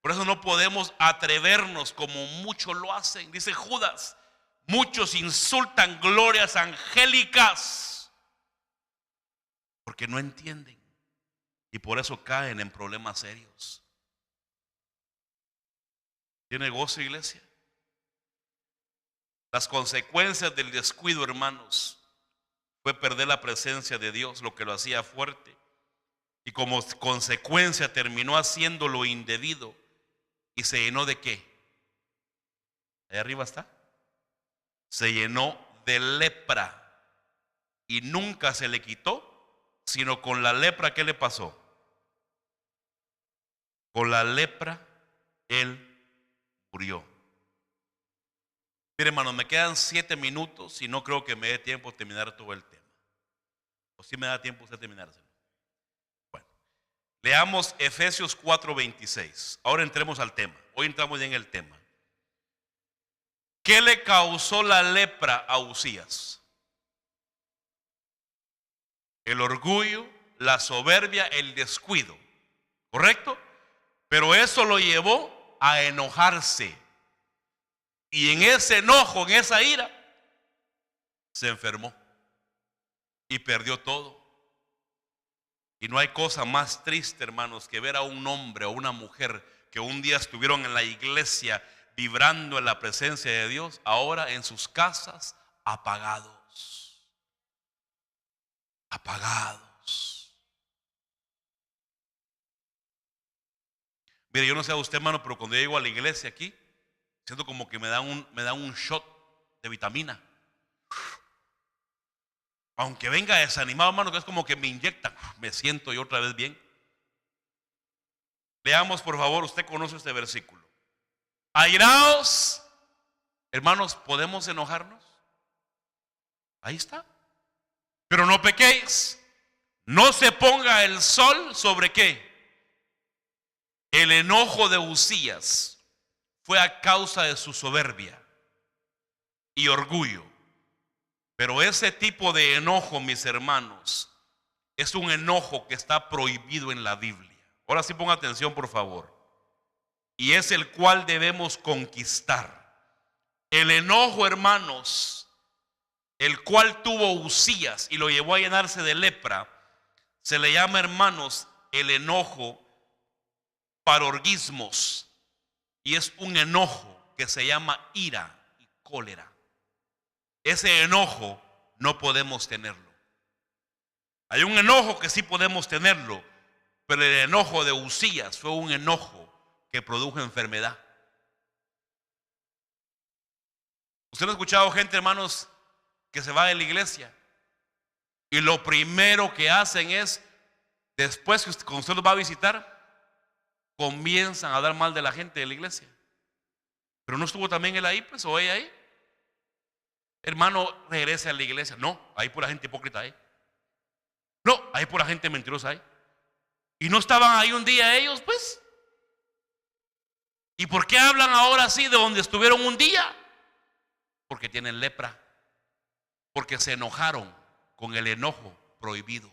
Por eso no podemos atrevernos como muchos lo hacen. Dice Judas, muchos insultan glorias angélicas porque no entienden y por eso caen en problemas serios. ¿Tiene gozo, iglesia? Las consecuencias del descuido, hermanos, fue perder la presencia de Dios, lo que lo hacía fuerte. Y como consecuencia terminó haciendo lo indebido y se llenó de ¿qué? Ahí arriba está. Se llenó de lepra y nunca se le quitó, sino con la lepra, ¿qué le pasó? Con la lepra él murió. Mire, hermano, me quedan 7 minutos y no creo que me dé tiempo de terminar todo el tema. ¿O si me da tiempo usted terminárselo? Bueno, leamos Efesios 4:26. Ahora entremos al tema. Hoy entramos ya en el tema. ¿Qué le causó la lepra a Uzías? El orgullo, la soberbia, el descuido. ¿Correcto? Pero eso lo llevó a enojarse. Y en ese enojo, en esa ira, se enfermó y perdió todo. Y no hay cosa más triste, hermanos, que ver a un hombre o una mujer que un día estuvieron en la iglesia vibrando en la presencia de Dios, ahora en sus casas apagados. Apagados. Mire, yo no sé a usted, hermano, pero cuando yo llego a la iglesia aquí, siento como que me dan un shot de vitamina. Aunque venga desanimado, hermano, que es como que me inyectan, me siento yo otra vez bien. Leamos, por favor, usted conoce este versículo. Airaos, hermanos, ¿podemos enojarnos? Ahí está. Pero no pequéis. No se ponga el sol sobre ¿qué? El enojo de Uzías fue a causa de su soberbia y orgullo. Pero ese tipo de enojo, mis hermanos, es un enojo que está prohibido en la Biblia. Ahora sí ponga atención, por favor. Y es el cual debemos conquistar. El enojo, hermanos, el cual tuvo Uzías y lo llevó a llenarse de lepra, se le llama, hermanos, el enojo parorgismos. Y es un enojo que se llama ira y cólera. Ese enojo no podemos tenerlo. Hay un enojo que sí podemos tenerlo, pero el enojo de Uzías fue un enojo que produjo enfermedad. ¿Usted no ha escuchado gente, hermanos, que se va de la iglesia y lo primero que hacen es, después que cuando usted los va a visitar, comienzan a hablar mal de la gente de la iglesia? Pero no estuvo también él ahí, pues, o ella ahí. Hermano, regrese a la iglesia. No, hay pura gente hipócrita ahí. No, hay pura gente mentirosa ahí. Y no estaban ahí un día ellos, pues. ¿Y por qué hablan ahora así de donde estuvieron un día? Porque tienen lepra. Porque se enojaron con el enojo prohibido.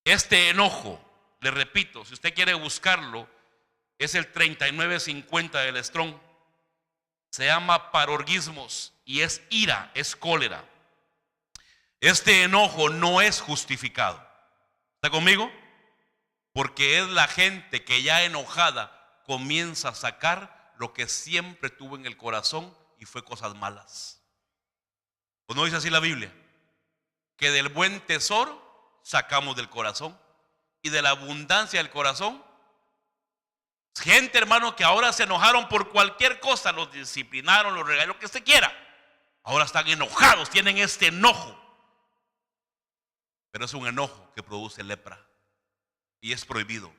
Este enojo, le repito, si usted quiere buscarlo, es el 3950 del Strong. Se llama parorgismos y es ira, es cólera. Este enojo no es justificado. ¿Está conmigo? Porque es la gente que ya enojada comienza a sacar lo que siempre tuvo en el corazón y fue cosas malas. ¿O no dice así la Biblia? Que del buen tesoro sacamos del corazón y de la abundancia del corazón. Gente, hermano, que ahora se enojaron por cualquier cosa, los disciplinaron, los regalaron, lo que se quiera. Ahora están enojados, tienen este enojo. Pero es un enojo que produce lepra y es prohibido.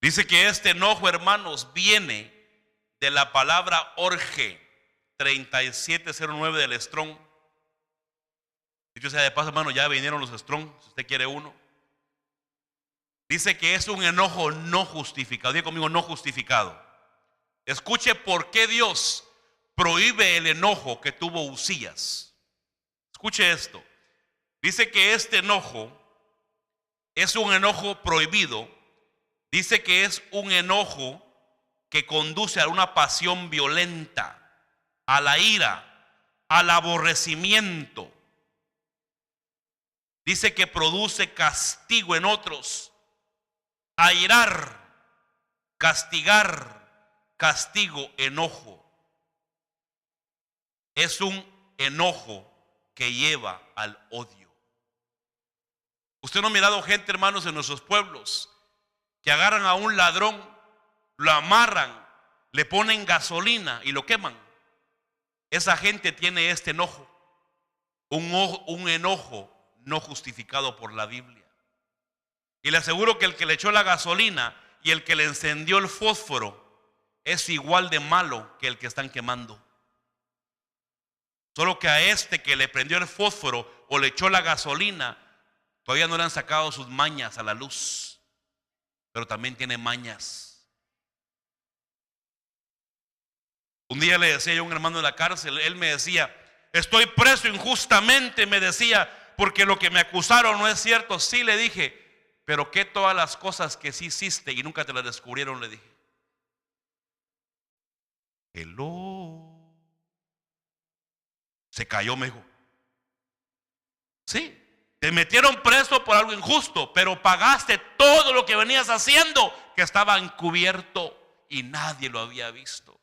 Dice que este enojo, hermanos, viene de la palabra orge, 3709 del Strong. Dicho sea de paso, hermano, ya vinieron los Strong, si usted quiere uno. Dice que es un enojo no justificado. Diga conmigo, no justificado. Escuche por qué Dios prohíbe el enojo que tuvo Uzías. Escuche esto. Dice que este enojo es un enojo prohibido. Dice que es un enojo que conduce a una pasión violenta, a la ira, al aborrecimiento. Dice que produce castigo en otros. Airar, castigar, castigo, enojo. Es un enojo que lleva al odio. Usted no ha mirado gente, hermanos, en nuestros pueblos que agarran a un ladrón, lo amarran, le ponen gasolina y lo queman. Esa gente tiene este enojo, un enojo no justificado por la Biblia. Y le aseguro que el que le echó la gasolina y el que le encendió el fósforo es igual de malo que el que están quemando. Solo que a este que le prendió el fósforo o le echó la gasolina, todavía no le han sacado sus mañas a la luz. Pero también tiene mañas. Un día le decía yo a un hermano de la cárcel, él me decía, estoy preso injustamente, me decía, porque lo que me acusaron no es cierto. Sí, le dije, pero ¿qué todas las cosas que sí hiciste y nunca te las descubrieron? Le dije. Hello. Se cayó, me dijo. Sí, te metieron preso por algo injusto, pero pagaste todo lo que venías haciendo, que estaba encubierto y nadie lo había visto.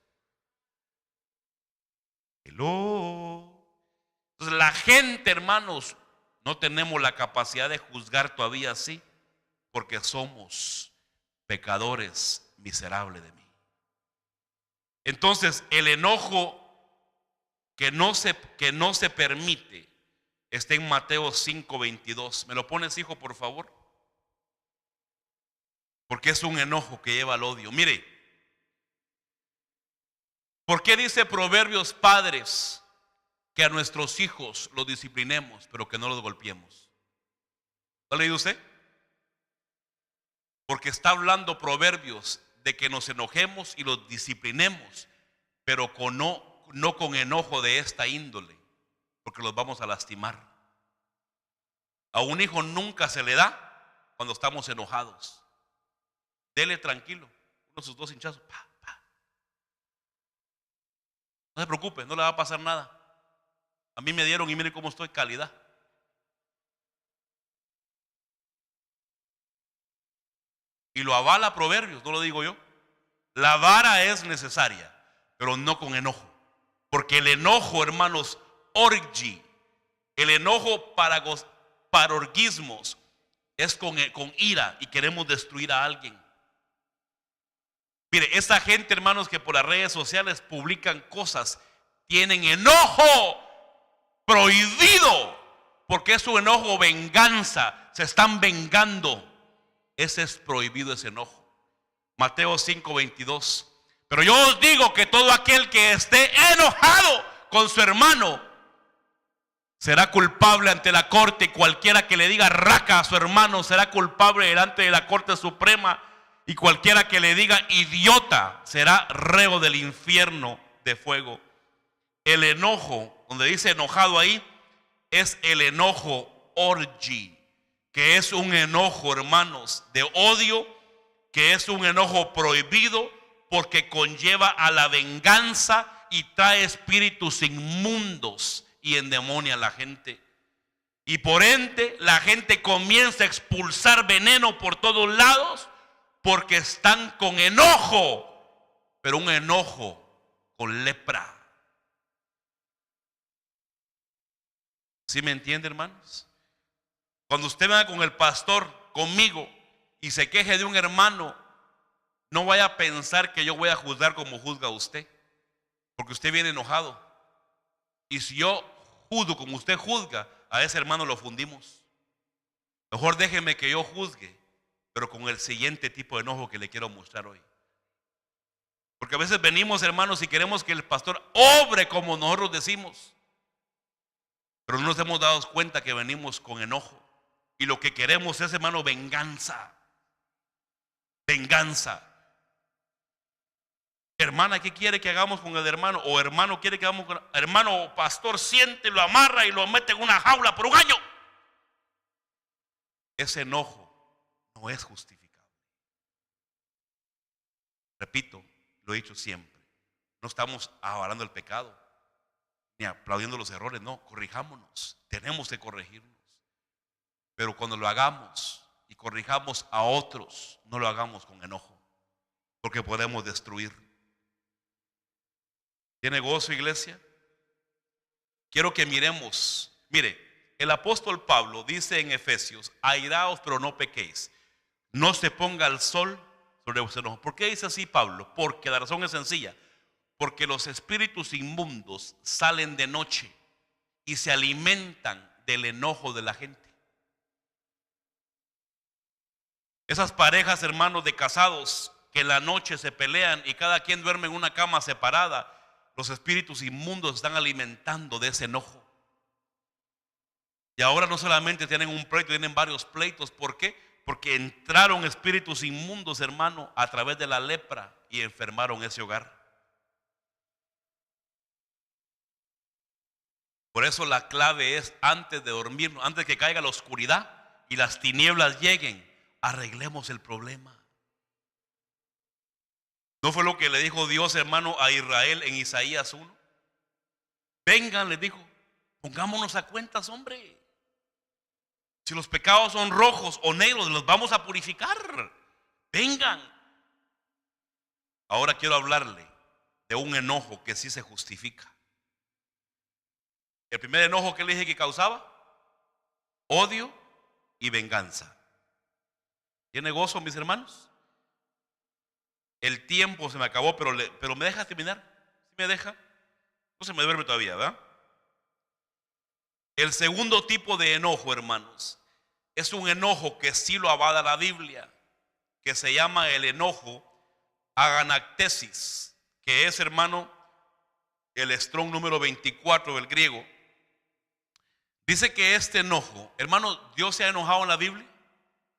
Hello. Entonces la gente, hermanos, no tenemos la capacidad de juzgar todavía así, porque somos pecadores miserables de mí. Entonces el enojo que no se permite está en Mateo 5:22. ¿Me lo pones, hijo, por favor? Porque es un enojo que lleva al odio. Mire, ¿por qué dice Proverbios, padres, que a nuestros hijos los disciplinemos, pero que no los golpeemos? ¿Lo ha leído usted? Porque está hablando Proverbios de que nos enojemos y los disciplinemos, pero no con enojo de esta índole, porque los vamos a lastimar. A un hijo nunca se le da cuando estamos enojados. Dele tranquilo, uno de sus dos hinchazos, pa, pa. No se preocupe, no le va a pasar nada. A mí me dieron y mire cómo estoy, calidad. Y lo avala Proverbios, no lo digo yo. La vara es necesaria, pero no con enojo. Porque el enojo, hermanos, orgi, el enojo parorgismos, es con ira y queremos destruir a alguien. Mire, esa gente, hermanos, que por las redes sociales publican cosas, tienen enojo prohibido, porque es su enojo venganza, se están vengando. Ese es prohibido, ese enojo. Mateo 5:22. Pero yo os digo que todo aquel que esté enojado con su hermano será culpable ante la corte, y cualquiera que le diga raca a su hermano será culpable delante de la corte suprema, y cualquiera que le diga idiota será reo del infierno de fuego. El enojo, donde dice enojado ahí, es el enojo orgi, que es un enojo, hermanos, de odio, que es un enojo prohibido porque conlleva a la venganza y trae espíritus inmundos y endemonia a la gente. Y por ende la gente comienza a expulsar veneno por todos lados porque están con enojo, pero un enojo con lepra. ¿Sí me entiende, hermanos? Cuando usted venga con el pastor, conmigo, y se queje de un hermano, no vaya a pensar que yo voy a juzgar como juzga usted, porque usted viene enojado. Y si yo juzgo como usted juzga, a ese hermano lo fundimos. Mejor déjeme que yo juzgue, pero con el siguiente tipo de enojo que le quiero mostrar hoy. Porque a veces venimos, hermanos, y queremos que el pastor obre como nosotros decimos, pero no nos hemos dado cuenta que venimos con enojo. Y lo que queremos es, hermano, venganza. Venganza. Hermana, ¿qué quiere que hagamos con el hermano? O hermano, ¿quiere que hagamos con el hermano? O pastor, siente, lo amarra y lo mete en una jaula por un año. Ese enojo no es justificable. Repito, lo he dicho siempre. No estamos avalando el pecado ni aplaudiendo los errores, no, corrijámonos, tenemos que corregirnos. Pero cuando lo hagamos y corrijamos a otros, no lo hagamos con enojo, porque podemos destruir. ¿Tiene gozo, iglesia? Quiero que miremos. Mire, el apóstol Pablo dice en Efesios: airaos pero no pequéis, no se ponga el sol sobre vuestro enojo. ¿Por qué dice así Pablo? Porque la razón es sencilla. Porque los espíritus inmundos salen de noche y se alimentan del enojo de la gente. Esas parejas, hermanos, de casados que en la noche se pelean y cada quien duerme en una cama separada, los espíritus inmundos están alimentando de ese enojo. Y ahora no solamente tienen un pleito, tienen varios pleitos. ¿Por qué? Porque entraron espíritus inmundos, hermano, a través de la lepra y enfermaron ese hogar. Por eso la clave es, antes de dormir, antes que caiga la oscuridad y las tinieblas lleguen, arreglemos el problema. ¿No fue lo que le dijo Dios, hermano, a Israel en Isaías 1? Vengan, les dijo, pongámonos a cuentas, hombre. Si los pecados son rojos o negros, los vamos a purificar. Vengan. Ahora quiero hablarle de un enojo que sí se justifica. El primer enojo que le dije que causaba, odio y venganza. ¿Tiene gozo, mis hermanos? El tiempo se me acabó, pero me deja terminar. ¿Sí me deja? No se me duerme todavía, ¿verdad? El segundo tipo de enojo, hermanos, es un enojo que sí lo avala la Biblia, que se llama el enojo aganactesis, que es, hermano, el Strong número 24 del griego. Dice que este enojo, hermano, ¿Dios se ha enojado en la Biblia?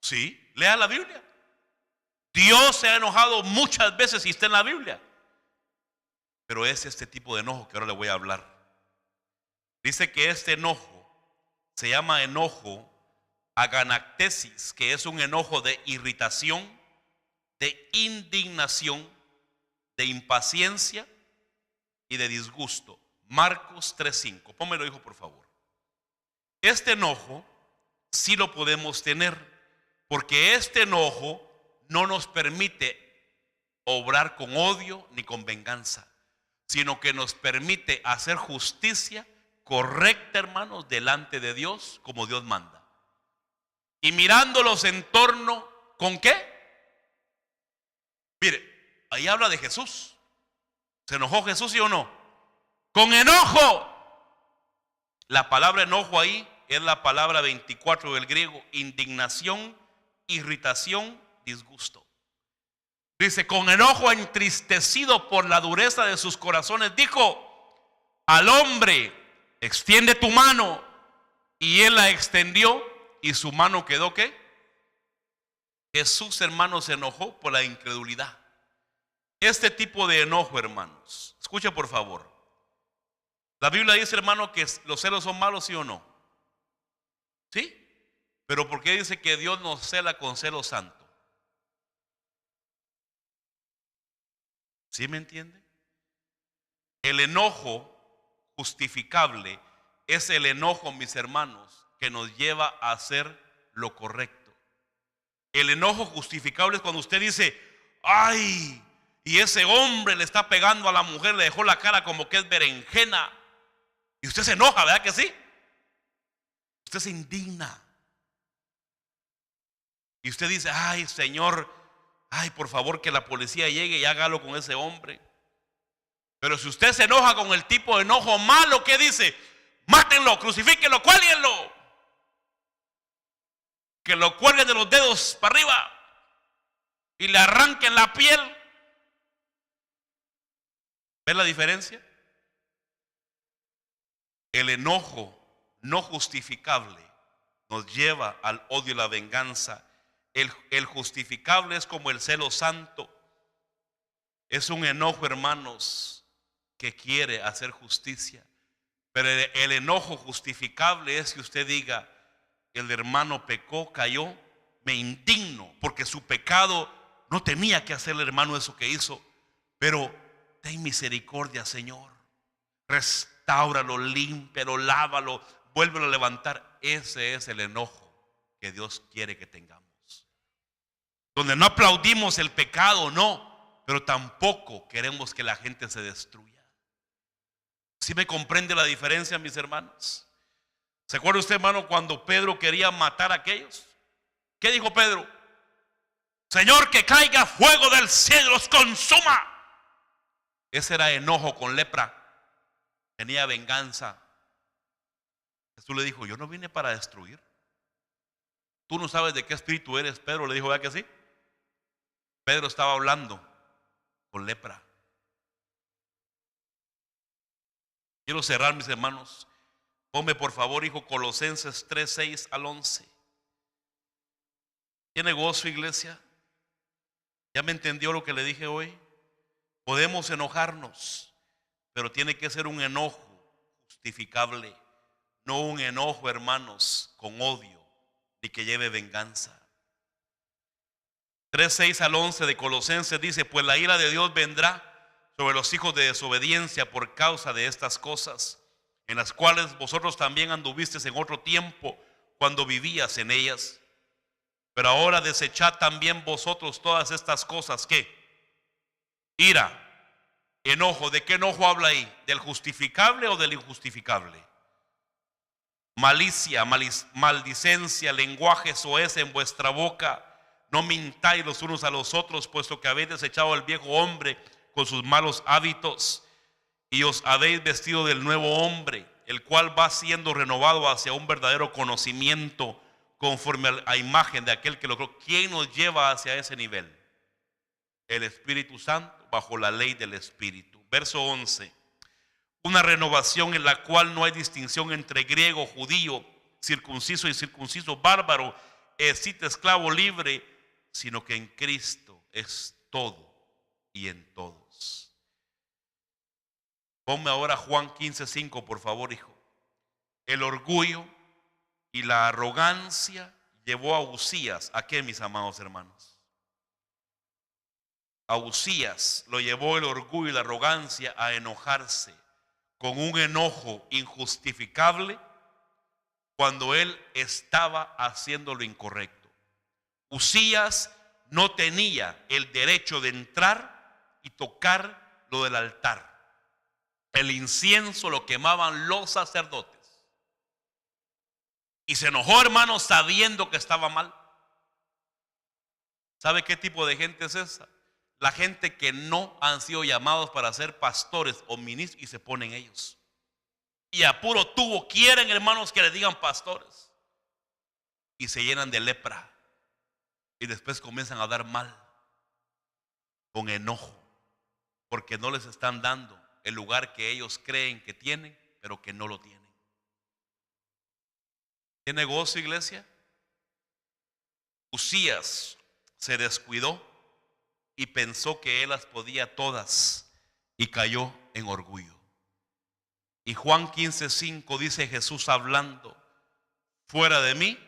Sí, lea la Biblia. Dios se ha enojado muchas veces y está en la Biblia. Pero es este tipo de enojo que ahora le voy a hablar. Dice que este enojo se llama enojo aganactesis, que es un enojo de irritación, de indignación, de impaciencia y de disgusto. Marcos 3:5. Pónmelo, hijo, por favor. Este enojo sí lo podemos tener, porque este enojo no nos permite obrar con odio ni con venganza, sino que nos permite hacer justicia correcta, hermanos, delante de Dios, como Dios manda. Y mirándolos en torno, ¿con qué? Mire, ahí habla de Jesús. ¿Se enojó Jesús, sí o no? Con enojo. La palabra enojo ahí es la palabra 24 del griego: indignación, irritación, disgusto. Dice, con enojo entristecido por la dureza de sus corazones, dijo al hombre, extiende tu mano. Y él la extendió y su mano quedó, ¿qué? Jesús, hermanos, se enojó por la incredulidad. Este tipo de enojo, hermanos, escuche por favor. La Biblia dice, hermano, que los celos son malos, ¿sí o no? ¿Sí? Pero ¿por qué dice que Dios nos cela con celo santo? ¿Sí me entiende? El enojo justificable es el enojo, mis hermanos, que nos lleva a hacer lo correcto. El enojo justificable es cuando usted dice, ay, y ese hombre le está pegando a la mujer, le dejó la cara como que es berenjena. Y usted se enoja, ¿verdad que sí? Usted se indigna. Y usted dice, ay, Señor, ay, por favor que la policía llegue y hágalo con ese hombre. Pero si usted se enoja con el tipo de enojo malo, ¿qué dice? Mátenlo, crucifíquenlo, cuélguenlo. Que lo cuelguen de los dedos para arriba y le arranquen la piel. ¿Ven la diferencia? El enojo no justificable nos lleva al odio y la venganza. El justificable es como el celo santo. Es un enojo, hermanos, que quiere hacer justicia. Pero el enojo justificable es que usted diga, el hermano pecó, cayó, me indigno porque su pecado no tenía que hacer el hermano eso que hizo, pero ten misericordia, Señor, restáuralo, límpialo, lávalo, vuélvelo a levantar. Ese es el enojo que Dios quiere que tengamos, donde no aplaudimos el pecado, no, pero tampoco queremos que la gente se destruya. ¿Sí me comprende la diferencia, mis hermanos? ¿Se acuerda usted, hermano, cuando Pedro quería matar a aquellos? ¿Qué dijo Pedro? Señor, que caiga fuego del cielo, los consuma. Ese era enojo con lepra. Tenía venganza. Jesús le dijo, yo no vine para destruir. Tú no sabes de qué espíritu eres, Pedro. Le dijo, ¿verdad que sí? Pedro estaba hablando con lepra. Quiero cerrar, mis hermanos. Ponme por favor, hijo, Colosenses 3, 6 al 11. ¿Tiene gozo, iglesia? ¿Ya me entendió lo que le dije hoy? Podemos enojarnos, pero tiene que ser un enojo justificable, no un enojo, hermanos, con odio, ni que lleve venganza. 3, 6 al 11 de Colosenses dice, pues la ira de Dios vendrá sobre los hijos de desobediencia por causa de estas cosas, en las cuales vosotros también anduvisteis en otro tiempo cuando vivías en ellas. Pero ahora desechad también vosotros todas estas cosas. ¿Qué? Ira, enojo. ¿De qué enojo habla ahí? ¿Del justificable o del injustificable? Malicia, maldicencia, lenguaje soez en vuestra boca. No mintáis los unos a los otros, puesto que habéis desechado al viejo hombre con sus malos hábitos y os habéis vestido del nuevo hombre, el cual va siendo renovado hacia un verdadero conocimiento conforme a imagen de aquel que logró. ¿Quién nos lleva hacia ese nivel? El Espíritu Santo, bajo la ley del Espíritu. Verso 11. Una renovación en la cual no hay distinción entre griego, judío, circunciso y circunciso, bárbaro, escita, esclavo, libre, sino que en Cristo es todo y en todos. Ponme ahora Juan 15:5, por favor, hijo. El orgullo y la arrogancia llevó a Uzías. ¿A qué, mis amados hermanos? A Uzías lo llevó el orgullo y la arrogancia a enojarse con un enojo injustificable cuando él estaba haciendo lo incorrecto. Uzías no tenía el derecho de entrar y tocar lo del altar. El incienso lo quemaban los sacerdotes. Y se enojó, hermano, sabiendo que estaba mal. ¿Sabe qué tipo de gente es esa? La gente que no han sido llamados para ser pastores o ministros y se ponen ellos. Y a puro tubo quieren, hermanos, que les digan pastores. Y se llenan de lepra. Y después comienzan a dar mal. con enojo, porque no les están dando el lugar que ellos creen que tienen, pero que no lo tienen. ¿Qué negocio, iglesia? Usías se descuidó y pensó que él las podía todas y cayó en orgullo. Y Juan 15:5 dice Jesús hablando: fuera de mí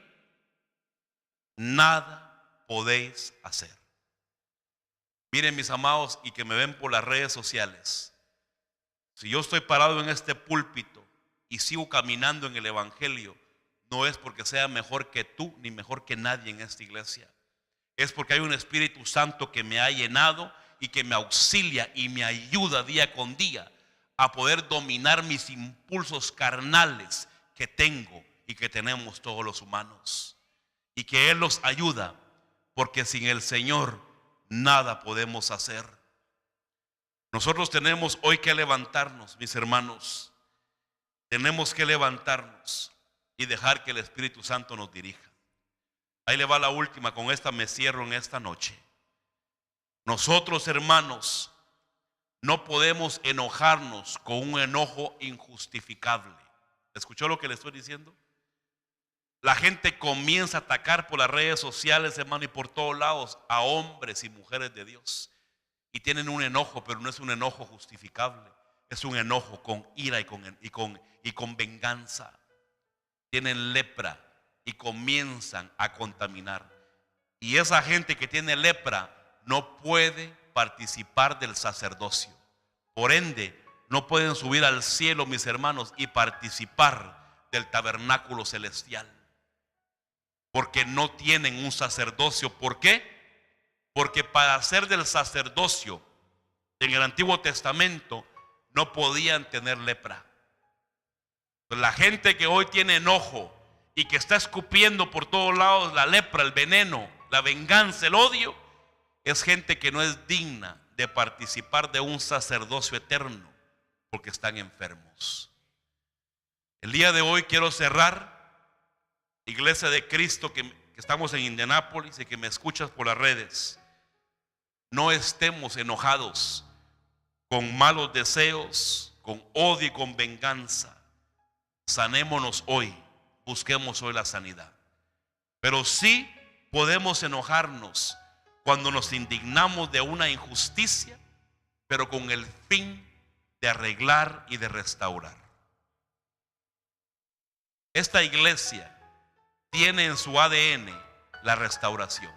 nada podéis hacer. Miren, mis amados, y que me ven por las redes sociales, si yo estoy parado en este púlpito y sigo caminando en el evangelio, no es porque sea mejor que tú ni mejor que nadie en esta iglesia. Es porque hay un Espíritu Santo que me ha llenado y que me auxilia y me ayuda día con día a poder dominar mis impulsos carnales que tengo y que tenemos todos los humanos. Y que Él los ayuda, porque sin el Señor nada podemos hacer. Nosotros tenemos hoy que levantarnos, mis hermanos. Tenemos que levantarnos y dejar que el Espíritu Santo nos dirija. Ahí le va la última, con esta me cierro en esta noche. Nosotros, hermanos, no podemos enojarnos con un enojo injustificable. ¿Escuchó lo que le estoy diciendo? La gente comienza a atacar por las redes sociales, hermano, y por todos lados a hombres y mujeres de Dios. Y tienen un enojo, pero no es un enojo justificable. Es un enojo con ira y con venganza. Tienen lepra y comienzan a contaminar. Y esa gente que tiene lepra no puede participar del sacerdocio. Por ende, no pueden subir al cielo, mis hermanos, y participar del tabernáculo celestial. Porque no tienen un sacerdocio. ¿Por qué? Porque para hacer del sacerdocio en el Antiguo Testamento no podían tener lepra. La gente que hoy tiene enojo y que está escupiendo por todos lados la lepra, el veneno, la venganza, el odio, es gente que no es digna de participar de un sacerdocio eterno, porque están enfermos. El día de hoy quiero cerrar, Iglesia de Cristo que estamos en Indianápolis y que me escuchas por las redes. No estemos enojados con malos deseos, con odio y con venganza. Sanémonos hoy, busquemos hoy la sanidad. Pero sí podemos enojarnos cuando nos indignamos de una injusticia, pero con el fin de arreglar y de restaurar. Esta iglesia tiene en su ADN la restauración.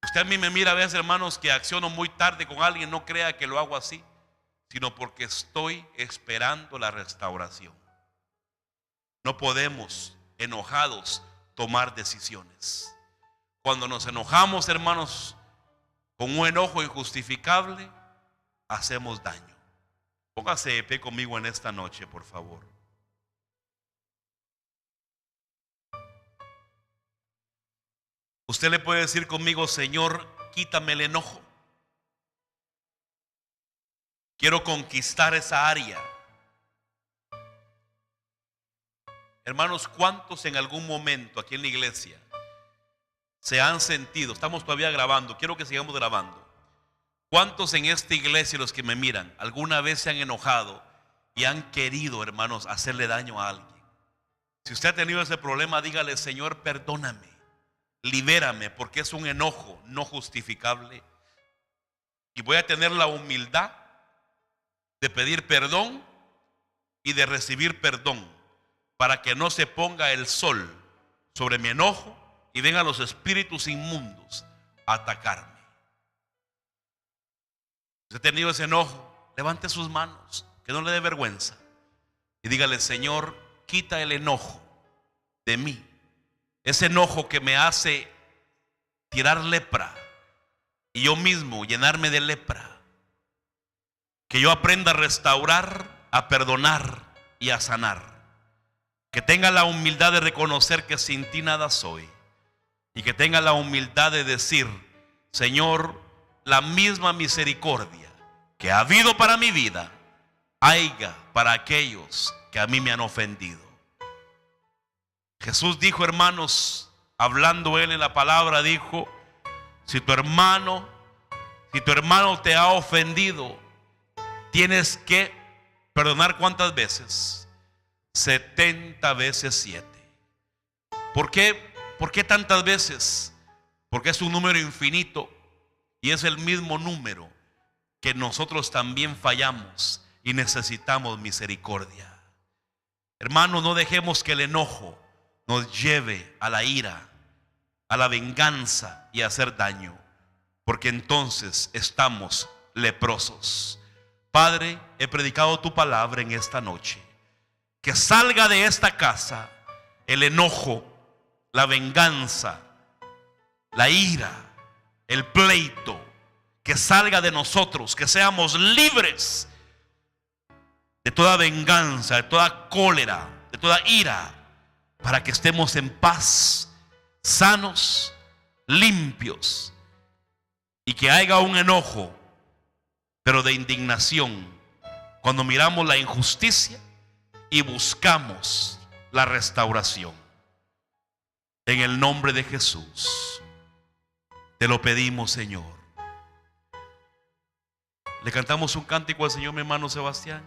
Usted a mí me mira a veces, hermanos, que acciono muy tarde con alguien, no crea que lo hago así, sino porque estoy esperando la restauración. No podemos, enojados, tomar decisiones. Cuando nos enojamos, hermanos, con un enojo injustificable, hacemos daño. Póngase de pie conmigo en esta noche, por favor. Usted le puede decir conmigo: Señor, quítame el enojo. Quiero conquistar esa área. Hermanos, ¿cuántos en algún momento aquí en la iglesia se han sentido? Estamos todavía grabando, quiero que sigamos grabando. ¿Cuántos en esta iglesia, los que me miran, alguna vez se han enojado y han querido, hermanos, hacerle daño a alguien? Si usted ha tenido ese problema, dígale: Señor, perdóname, libérame, porque es un enojo no justificable. Y voy a tener la humildad de pedir perdón y de recibir perdón, para que no se ponga el sol sobre mi enojo y vengan los espíritus inmundos a atacarme. Si ha tenido ese enojo, levante sus manos, que no le dé vergüenza, y dígale: Señor, quita el enojo de mí, ese enojo que me hace tirar lepra y yo mismo llenarme de lepra. Que yo aprenda a restaurar, a perdonar y a sanar. Que tenga la humildad de reconocer que sin ti nada soy. Y que tenga la humildad de decir: Señor, la misma misericordia que ha habido para mi vida, haya para aquellos que a mí me han ofendido. Jesús dijo, hermanos, hablando él en la palabra, dijo: si Si tu hermano te ha ofendido, tienes que perdonar, ¿cuántas veces? 70 veces 7. ¿Por qué? ¿Por qué tantas veces? Porque es un número infinito y es el mismo número que nosotros también fallamos y necesitamos misericordia. Hermanos, no dejemos que el enojo nos lleve a la ira, a la venganza y a hacer daño, porque entonces estamos leprosos. Padre, he predicado tu palabra en esta noche. Que salga de esta casa el enojo, la venganza, la ira, el pleito. Que salga de nosotros, que seamos libres de toda venganza, de toda cólera, de toda ira, para que estemos en paz, sanos, limpios, y que haya un enojo, pero de indignación, cuando miramos la injusticia y buscamos la restauración. En el nombre de Jesús te lo pedimos, Señor. Le cantamos un cántico al Señor, mi hermano Sebastián.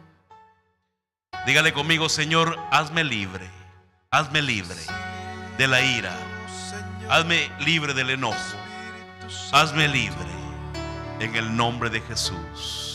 Dígale conmigo: Señor, hazme libre de la ira, hazme libre del enojo, hazme libre en el nombre de Jesús.